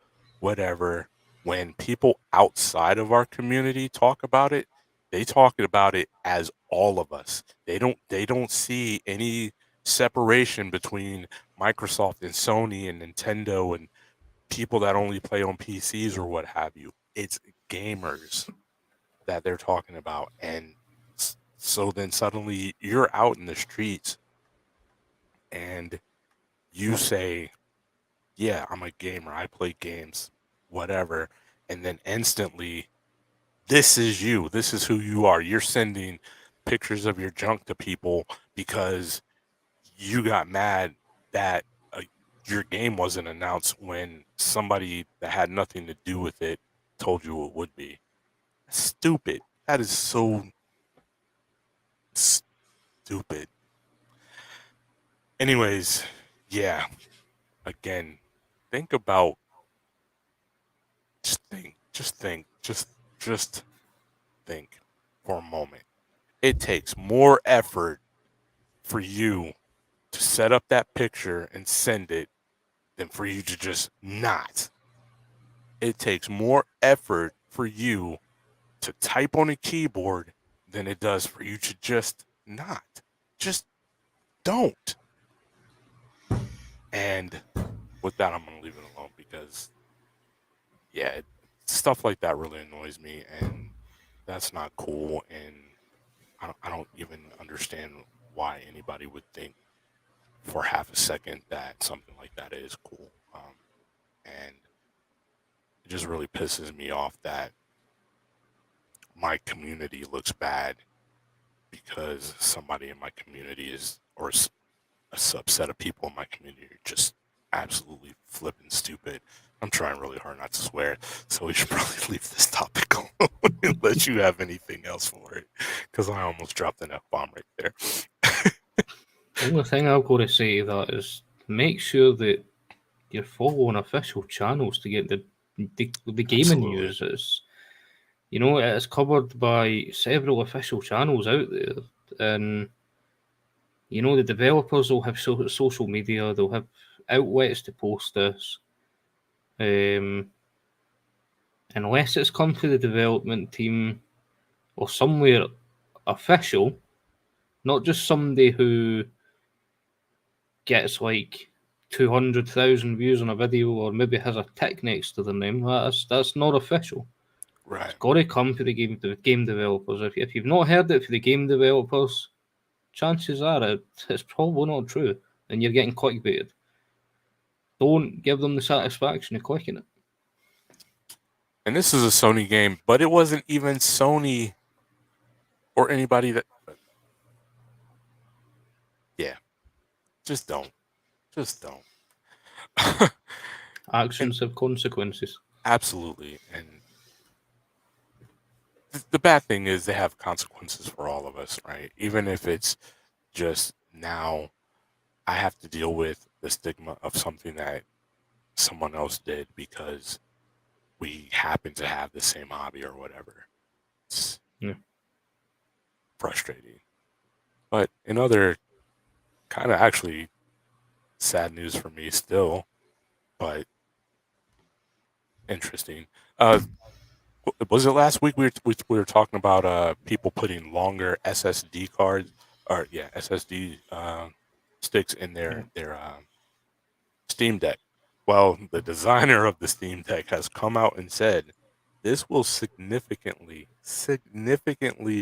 whatever. When people outside of our community talk about it, they talk about it as all of us. They don't see any separation between Microsoft and Sony and Nintendo and people that only play on PCs or what have you. It's gamers that they're talking about. And so then suddenly you're out in the streets and you say, yeah, I'm a gamer, I play games, whatever. And then instantly, this is you. This is who you are. You're sending pictures of your junk to people because you got mad that uh, your game wasn't announced when somebody that had nothing to do with it told you it would be. Stupid. That is so stupid. Anyways, yeah, again, think about, just think for a moment. It takes more effort for you to set up that picture and send it than for you to just not. It takes more effort for you to type on a keyboard than it does for you to just not. Just don't. And with that, I'm going to leave it alone because, yeah, stuff like that really annoys me, and that's not cool. And I don't even understand why anybody would think for half a second that something like that is cool. And it just really pisses me off that my community looks bad because somebody in my community is, or a subset of people in my community are just absolutely flipping stupid. I'm trying really hard not to swear, so we should probably leave this topic alone unless you have anything else for it, because I almost dropped an F bomb right there. The only thing I've got to say to that is make sure that you're following official channels to get the gaming Absolutely. news. It's covered by several official channels out there, and the developers will have social media, they'll have outlets to post this. Unless it's come to the development team or somewhere official, not just somebody who gets like 200,000 views on a video or maybe has a tick next to their name. That's not official. It's Right. got to come to the game developers. If you've not heard it for the game developers, chances are it's probably not true, and you're getting clickbaited. Don't give them the satisfaction of clicking it. And this is a Sony game, but it wasn't even Sony or anybody that. Yeah, just don't. Just don't. And Actions have consequences. absolutely. And the bad thing is they have consequences for all of us, right? Even if it's just now, I have to deal with the stigma of something that someone else did because we happen to have the same hobby or whatever. It's Yeah. frustrating. But in other kind of actually sad news for me still, but interesting. Was it last week we were talking about people putting longer SSD cards, or yeah, SSD sticks in Yeah. their Steam Deck? Well, the designer of the Steam Deck has come out and said this will significantly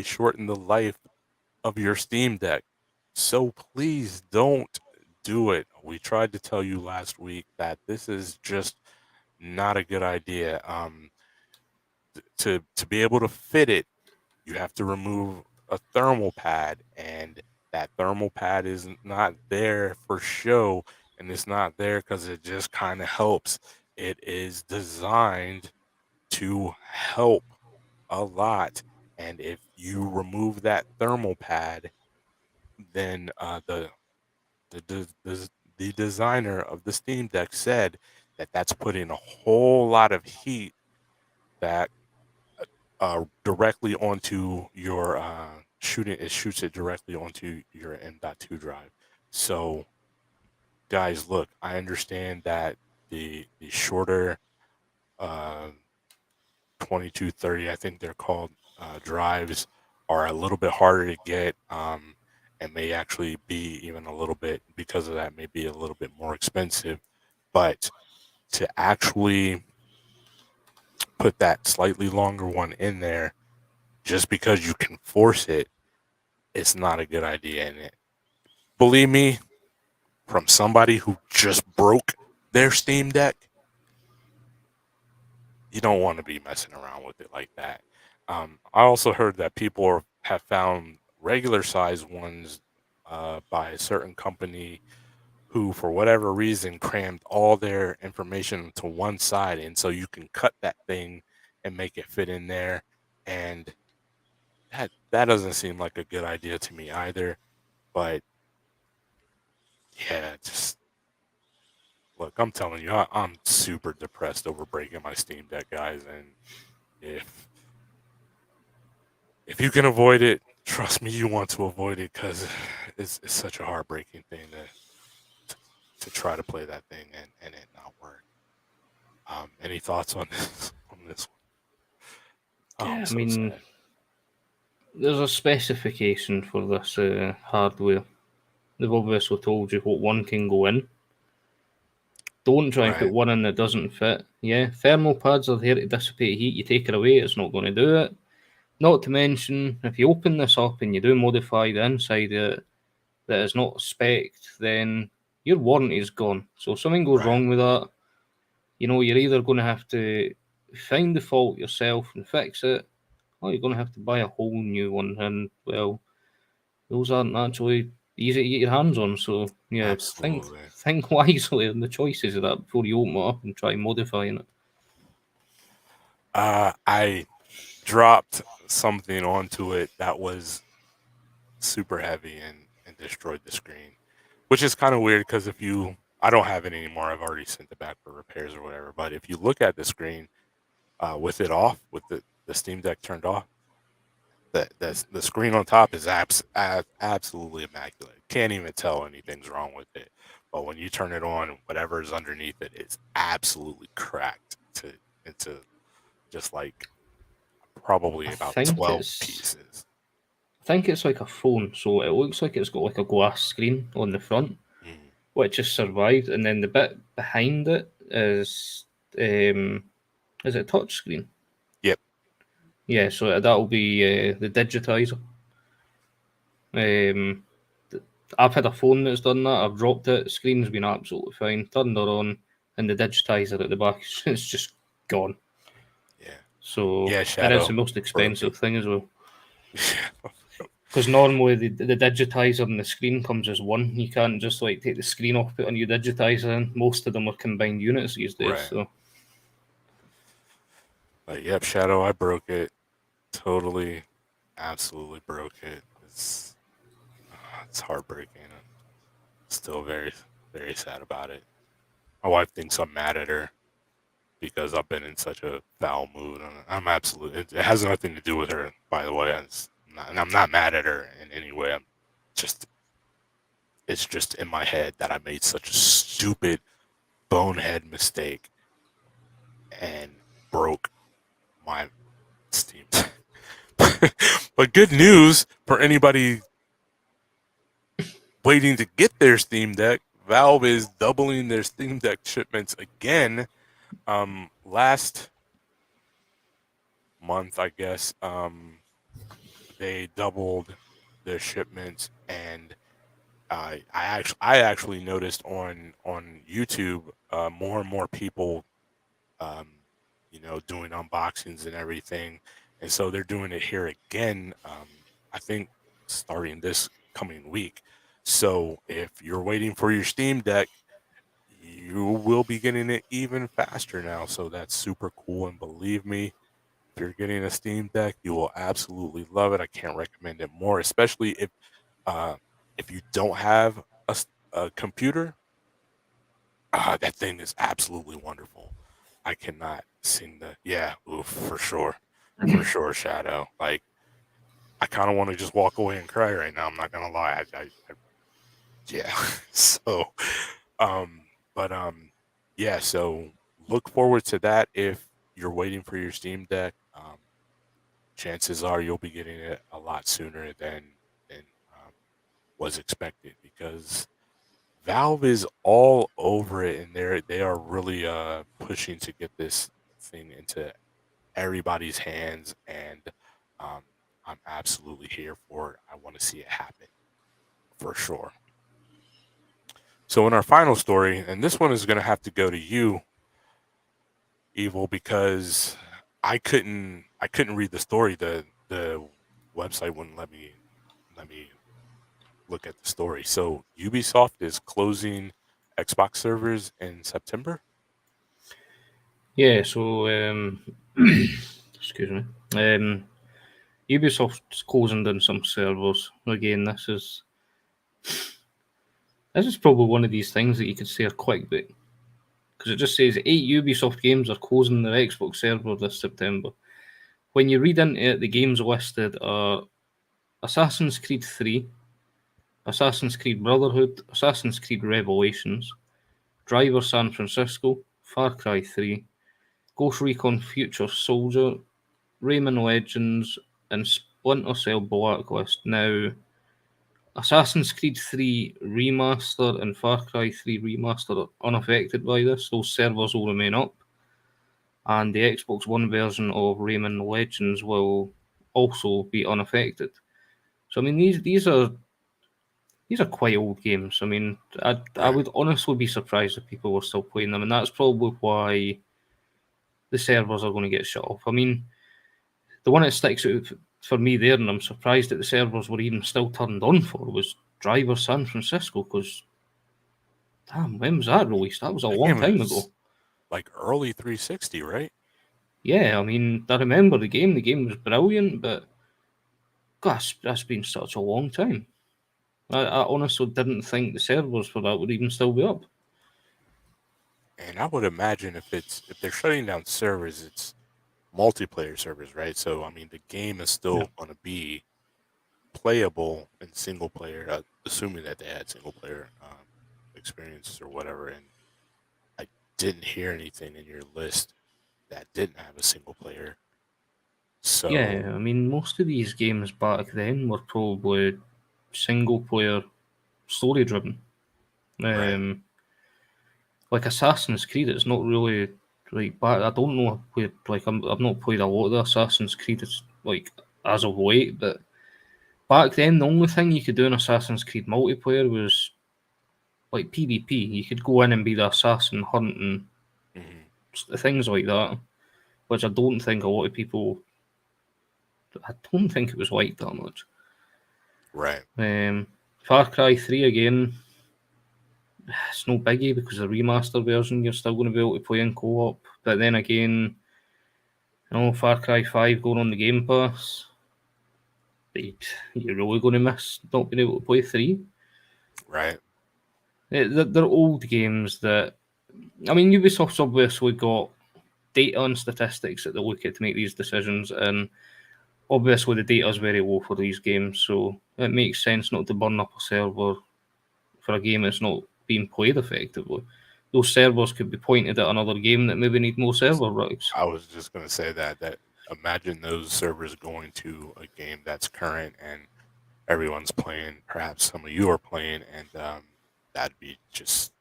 shorten the life of your Steam Deck. So please don't do it. We tried to tell you last week that this is just not a good idea. To be able to fit it, you have to remove a thermal pad, and that thermal pad is not there for show, and it's not there because it just kind of helps. It is designed to help a lot, and if you remove that thermal pad, then the the, the the designer of the Steam Deck said that that's putting a whole lot of heat that directly onto your shooting. It shoots it directly onto your M.2 drive. So guys, look, I understand that the shorter uh 2230, I think they're called, drives are a little bit harder to get, and may actually be even a little bit, because of that, may be a little bit more expensive. But to actually put that slightly longer one in there just because you can force it, it's not a good idea. And believe me, from somebody who just broke their Steam Deck, you don't want to be messing around with it like that. I also heard that have found regular size ones by a certain company who, for whatever reason, crammed all their information to one side, and so you can cut that thing and make it fit in there. And that doesn't seem like a good idea to me either. But yeah, just look, I'm telling you, I'm super depressed over breaking my Steam Deck, guys. And if if you can avoid it, trust me, you want to avoid it, because it's such a heartbreaking thing to try to play that thing and it not work. Any thoughts on this on this one? Oh, I'm Yeah, I so mean, sad. there's a specification for this hardware. They've obviously told you what one can go in. Don't try and put Right, one in that doesn't fit. Yeah, thermal pads are there to dissipate heat. You take it away, it's not going to do it. Not to mention, if you open this up and you do modify the inside of it that is not spec'd, then your warranty is gone. So if something goes right. wrong with that, you're either going to have to find the fault yourself and fix it, or you're going to have to buy a whole new one. And, well, those aren't actually easy to get your hands on. So, yeah, think Absolutely. think wisely on the choices of that before you open it up and try modifying it. I dropped something onto it that was super heavy and destroyed the screen, which is kind of weird because if you, I don't have it anymore. I've already sent it back for repairs or whatever. But if you look at the screen, with it off, with the Steam Deck turned off, the screen on top is absolutely immaculate. Can't even tell anything's wrong with it. But when you turn it on, whatever is underneath it is absolutely cracked into just like I probably about think 12 it's pieces. I think it's like a phone, so it looks like it's got like a glass screen on the front, Mm. which has survived, and then the bit behind it um, is it touch screen? Yep. Yeah, so that'll be the digitizer. Um, I've had a phone that's done that. I've dropped it. Screen's been absolutely fine. Turned it on, and the digitizer at the back is just gone. Yeah. So, Yeah. and it's the Shadow most broke it. expensive thing as well. Yeah. Because normally the digitizer and the screen comes as one. You can't just like take the screen off, put a new digitizer in. Most of them are combined units these days. Right. So But yep, Shadow, I broke it. Totally, absolutely broke it. It's heartbreaking. I'm still very, very sad about it. My wife thinks I'm mad at her because I've been in such a foul mood. And I'm absolutely. It has nothing to do with her, by the way. And I'm not mad at her in any way. Just. It's just in my head that I made such a stupid bonehead mistake and broke my Steam. But good news for anybody waiting to get their Steam Deck. Valve is doubling their Steam Deck shipments again. Last month, I guess, they doubled their shipments, and I actually noticed on YouTube, more and more people, um, doing unboxings and everything, and so they're doing it here again. I think starting this coming week. So if you're waiting for your Steam Deck, you will be getting it even faster now. So that's super cool. And believe me, if you're getting a Steam Deck, you will absolutely love it. I can't recommend it more, especially uh, if you don't have a computer. That thing is absolutely wonderful. I cannot sing the yeah, oof, for sure, Shadow. Like I kind of want to just walk away and cry right now. I'm not gonna lie. Yeah. So, um, but yeah. So look forward to that if you're waiting for your Steam Deck. Chances are you'll be getting it a lot sooner than um, was expected because Valve is all over it, and they are really pushing to get this thing into everybody's hands, and um, I'm absolutely here for it. I want to see it happen for sure. So in our final story, and this one is going to have to go to you, Evil, because I couldn't read the story. The website wouldn't let me look at the story. So Ubisoft is closing Xbox servers in September. Yeah, so excuse me. Ubisoft's closing down some servers. Again, this is probably one of these things that you could say are clickbait because it just says 8 Ubisoft games are closing their Xbox server this September. When you read into it, the games listed are Assassin's Creed 3, Assassin's Creed Brotherhood, Assassin's Creed Revelations, Driver San Francisco, Far Cry 3, Ghost Recon Future Soldier, Rayman Legends, and Splinter Cell Blacklist. Now, Assassin's Creed 3 Remaster and Far Cry 3 Remaster are unaffected by this. Those servers will remain up, and the Xbox One version of Rayman Legends will also be unaffected. So I mean, these are quite old games. I mean, I Right. would honestly be surprised if people were still playing them, and that's probably why the servers are going to get shut off. I mean, the one that sticks out for me there, and I'm surprised that the servers were even still turned on for, was Driver San Francisco, because damn, when was that released? That was a That long game time was ago. like early 360, right? Yeah, I mean, I remember the game. The game was brilliant, but gosh, that's been such a long time. I honestly didn't think the servers for that would even still be up. And I would imagine if they're shutting down servers, it's multiplayer servers, right? So I mean, the game is Yeah. still going to be playable in single player, assuming that they had single player experiences or whatever. And I didn't hear anything in your list that didn't have a single player. So Yeah, I mean, most of these games back then were probably single player story driven. right. Um, like Assassin's Creed, it's not really like back. I don't know. I've not played a lot of the Assassin's Creed. It's like as of late, but back then the only thing you could do in Assassin's Creed multiplayer was like PvP. You could go in and be the assassin hunting Hmm. things like that, which I don't think a lot of people. I don't think it was like that much. Right. Um, Far Cry 3 again, it's no biggie because the remaster version you're still going to be able to play in co-op. But then again, Far Cry 5 going on the Game Pass, you're really going to miss not being able to play 3. Right. They're old games that, I mean, Ubisoft's obviously got data and statistics that they look at to make these decisions, and obviously the data is very low for these games, so it makes sense not to burn up a server for a game that's not being played effectively. Those servers could be pointed at another game that maybe need more server rights. I was just going to say that imagine those servers going to a game that's current and everyone's playing. Perhaps some of you are playing, and that'd be just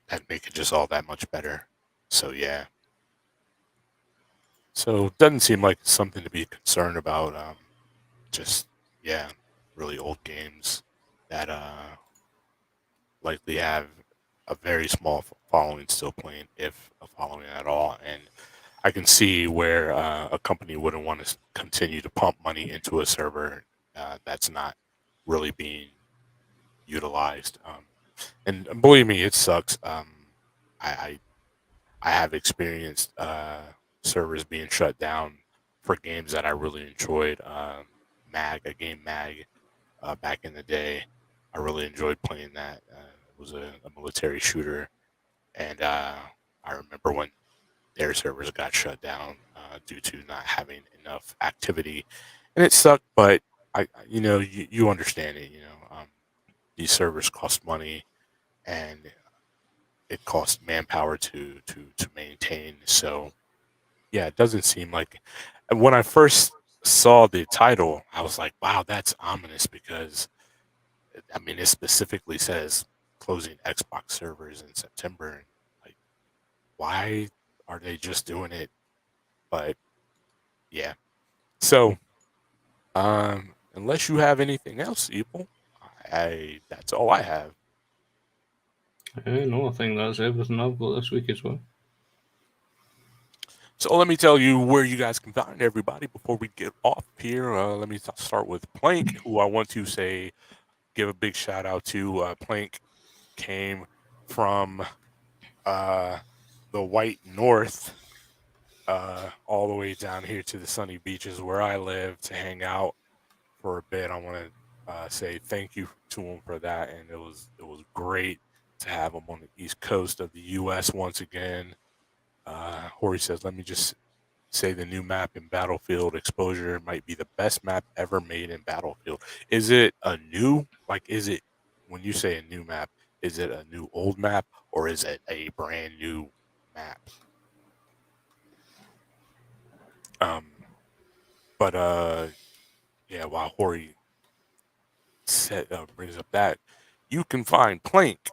that'd make it just all that much better. So yeah. So it doesn't seem like something to be concerned about. Just yeah, really old games that likely have a very small following still playing, if a following at all. And I can see where a company wouldn't want to continue to pump money into a server that's not really being utilized. And believe me, it sucks. I, I I have experienced servers being shut down for games that I really enjoyed. A game Mag, back in the day, I really enjoyed playing that. It was a military shooter, and I remember when their servers got shut down due to not having enough activity, and it sucked. But you understand it. These servers cost money, and it costs manpower to maintain. So yeah, it doesn't seem like. And when I first saw the title, I was like, "Wow, that's ominous," because I mean, it specifically says closing Xbox servers in September. And like, why are they just doing it? But yeah. So, unless you have anything else, Evil, I that's all I have. No, I think that's everything I've got this week as well. So let me tell you where you guys can find everybody before we get off here. Let me start with Plank, who I want to say give a big shout out to. Plank came from uh, the white north, all the way down here to the sunny beaches where I live to hang out for a bit. I want to say thank you to him for that, and it was great to have him on the east coast of the U.S. once again. Hori says, "Let me just say the new map in Battlefield Exposure might be the best map ever made in Battlefield." Is it a new, like, is it, when you say a new map, is it a new old map or is it a brand new map? Um, but yeah, while Hori brings up that, you can find Plank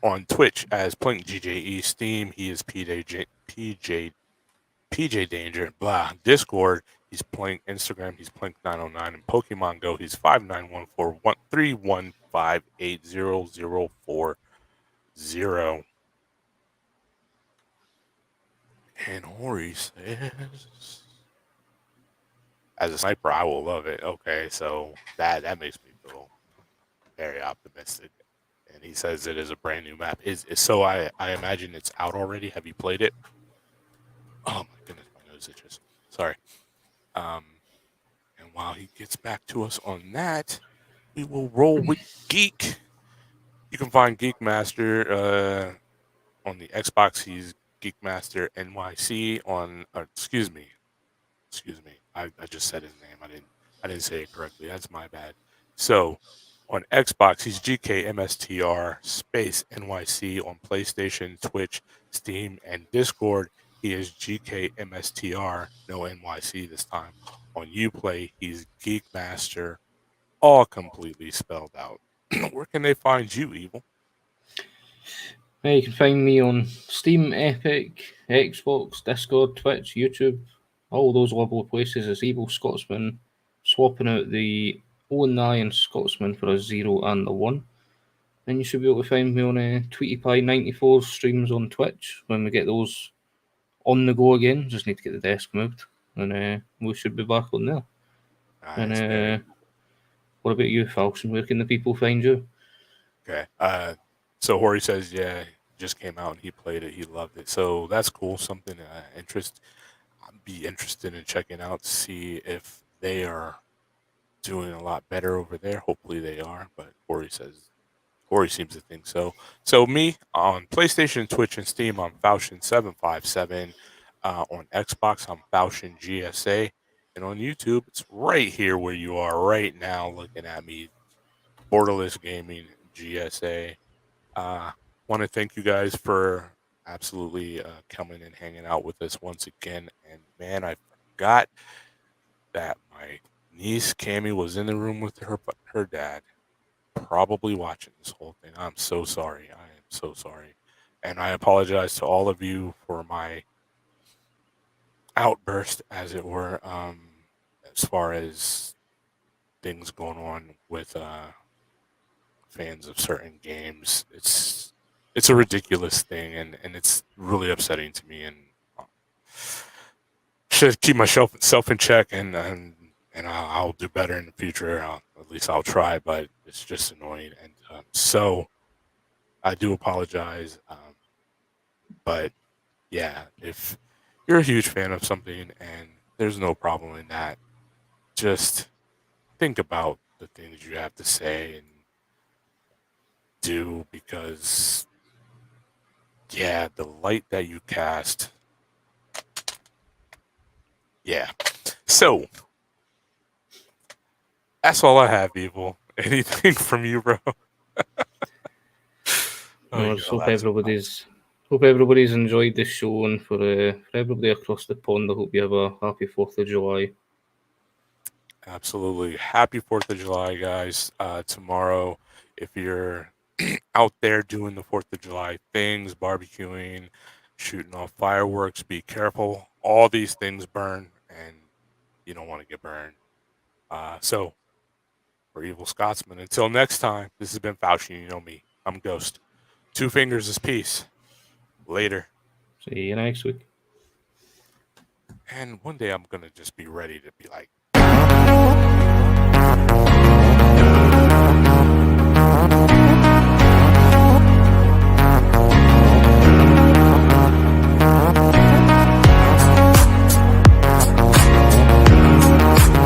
on Twitch as Plank GJE. Steam, he is PJ Danger, blah. Discord, he's playing. Instagram, he's Plank 909, and Pokemon Go, he's 5914-315-8040. And Hori says, as a sniper, I will love it. Okay, so that makes me feel very optimistic. And he says it is a brand new map. So I imagine it's out already. Have you played it? Oh my goodness, my nose itches. Sorry. Um, and while he gets back to us on that, we will roll with Geek. You can find Geek Master on the Xbox. He's Geek Master NYC on. Excuse me. I just said his name. I didn't say it correctly. That's my bad. So on Xbox, he's GKMSTR space NYC. On PlayStation, Twitch, Steam, and Discord, he is GKMSTR, no NYC this time. On Uplay, he's Geek Master, all completely spelled out. Where can they find you, Evil? You can find me on Steam, Epic, Xbox, Discord, Twitch, YouTube, all those lovely places as Evil Scotsman, swapping out the O and I and Scotsman for a 0 and a 1. And you should be able to find me on TweetyPie94 streams on Twitch when we get those on the go again. Just need to get the desk moved, and we should be back on there. And Nice, very cool. what about you, Falcon? Where can the people find you? Okay. So Hori says, yeah, just came out and he played it. He loved it. So that's cool. Something I'd be interested in checking out to see if they are doing a lot better over there. Hopefully they are. But Hori seems to think so. So me on PlayStation, Twitch, and Steam, I'm Falchion757. On Xbox, I'm Falchion GSA. And on YouTube, it's right here where you are right now looking at me, Borderless Gaming GSA. Want to thank you guys for absolutely coming and hanging out with us once again. And man, I forgot that my niece Cammy was in the room with her dad, probably watching this whole thing. I'm so sorry. I am so sorry, and I apologize to all of you for my outburst, as it were. As far as things going on with fans of certain games. It's a ridiculous thing, and it's really upsetting to me. And uh, should keep myself self in check, and I'll do better in the future. At least I'll try, but it's just annoying. And so I do apologize. But yeah, if you're a huge fan of something and there's no problem in that, just think about the things you have to say and do, because yeah, the light that you cast. Yeah. So that's all I have, Evil. Anything from you, bro? Oh, I you just gotta laugh sometimes. hope everybody's enjoyed this show, and for everybody across the pond, I hope you have a happy 4th of July. Absolutely. Happy 4th of July, guys. Tomorrow, if you're out there doing the 4th of July things, barbecuing, shooting off fireworks, be careful. All these things burn, and you don't want to get burned. So, for Evil Scotsman, until next time, this has been Fauci. You know me. I'm Ghost. Two fingers is peace. Later. See you next week. And one day I'm going to just be ready to be like,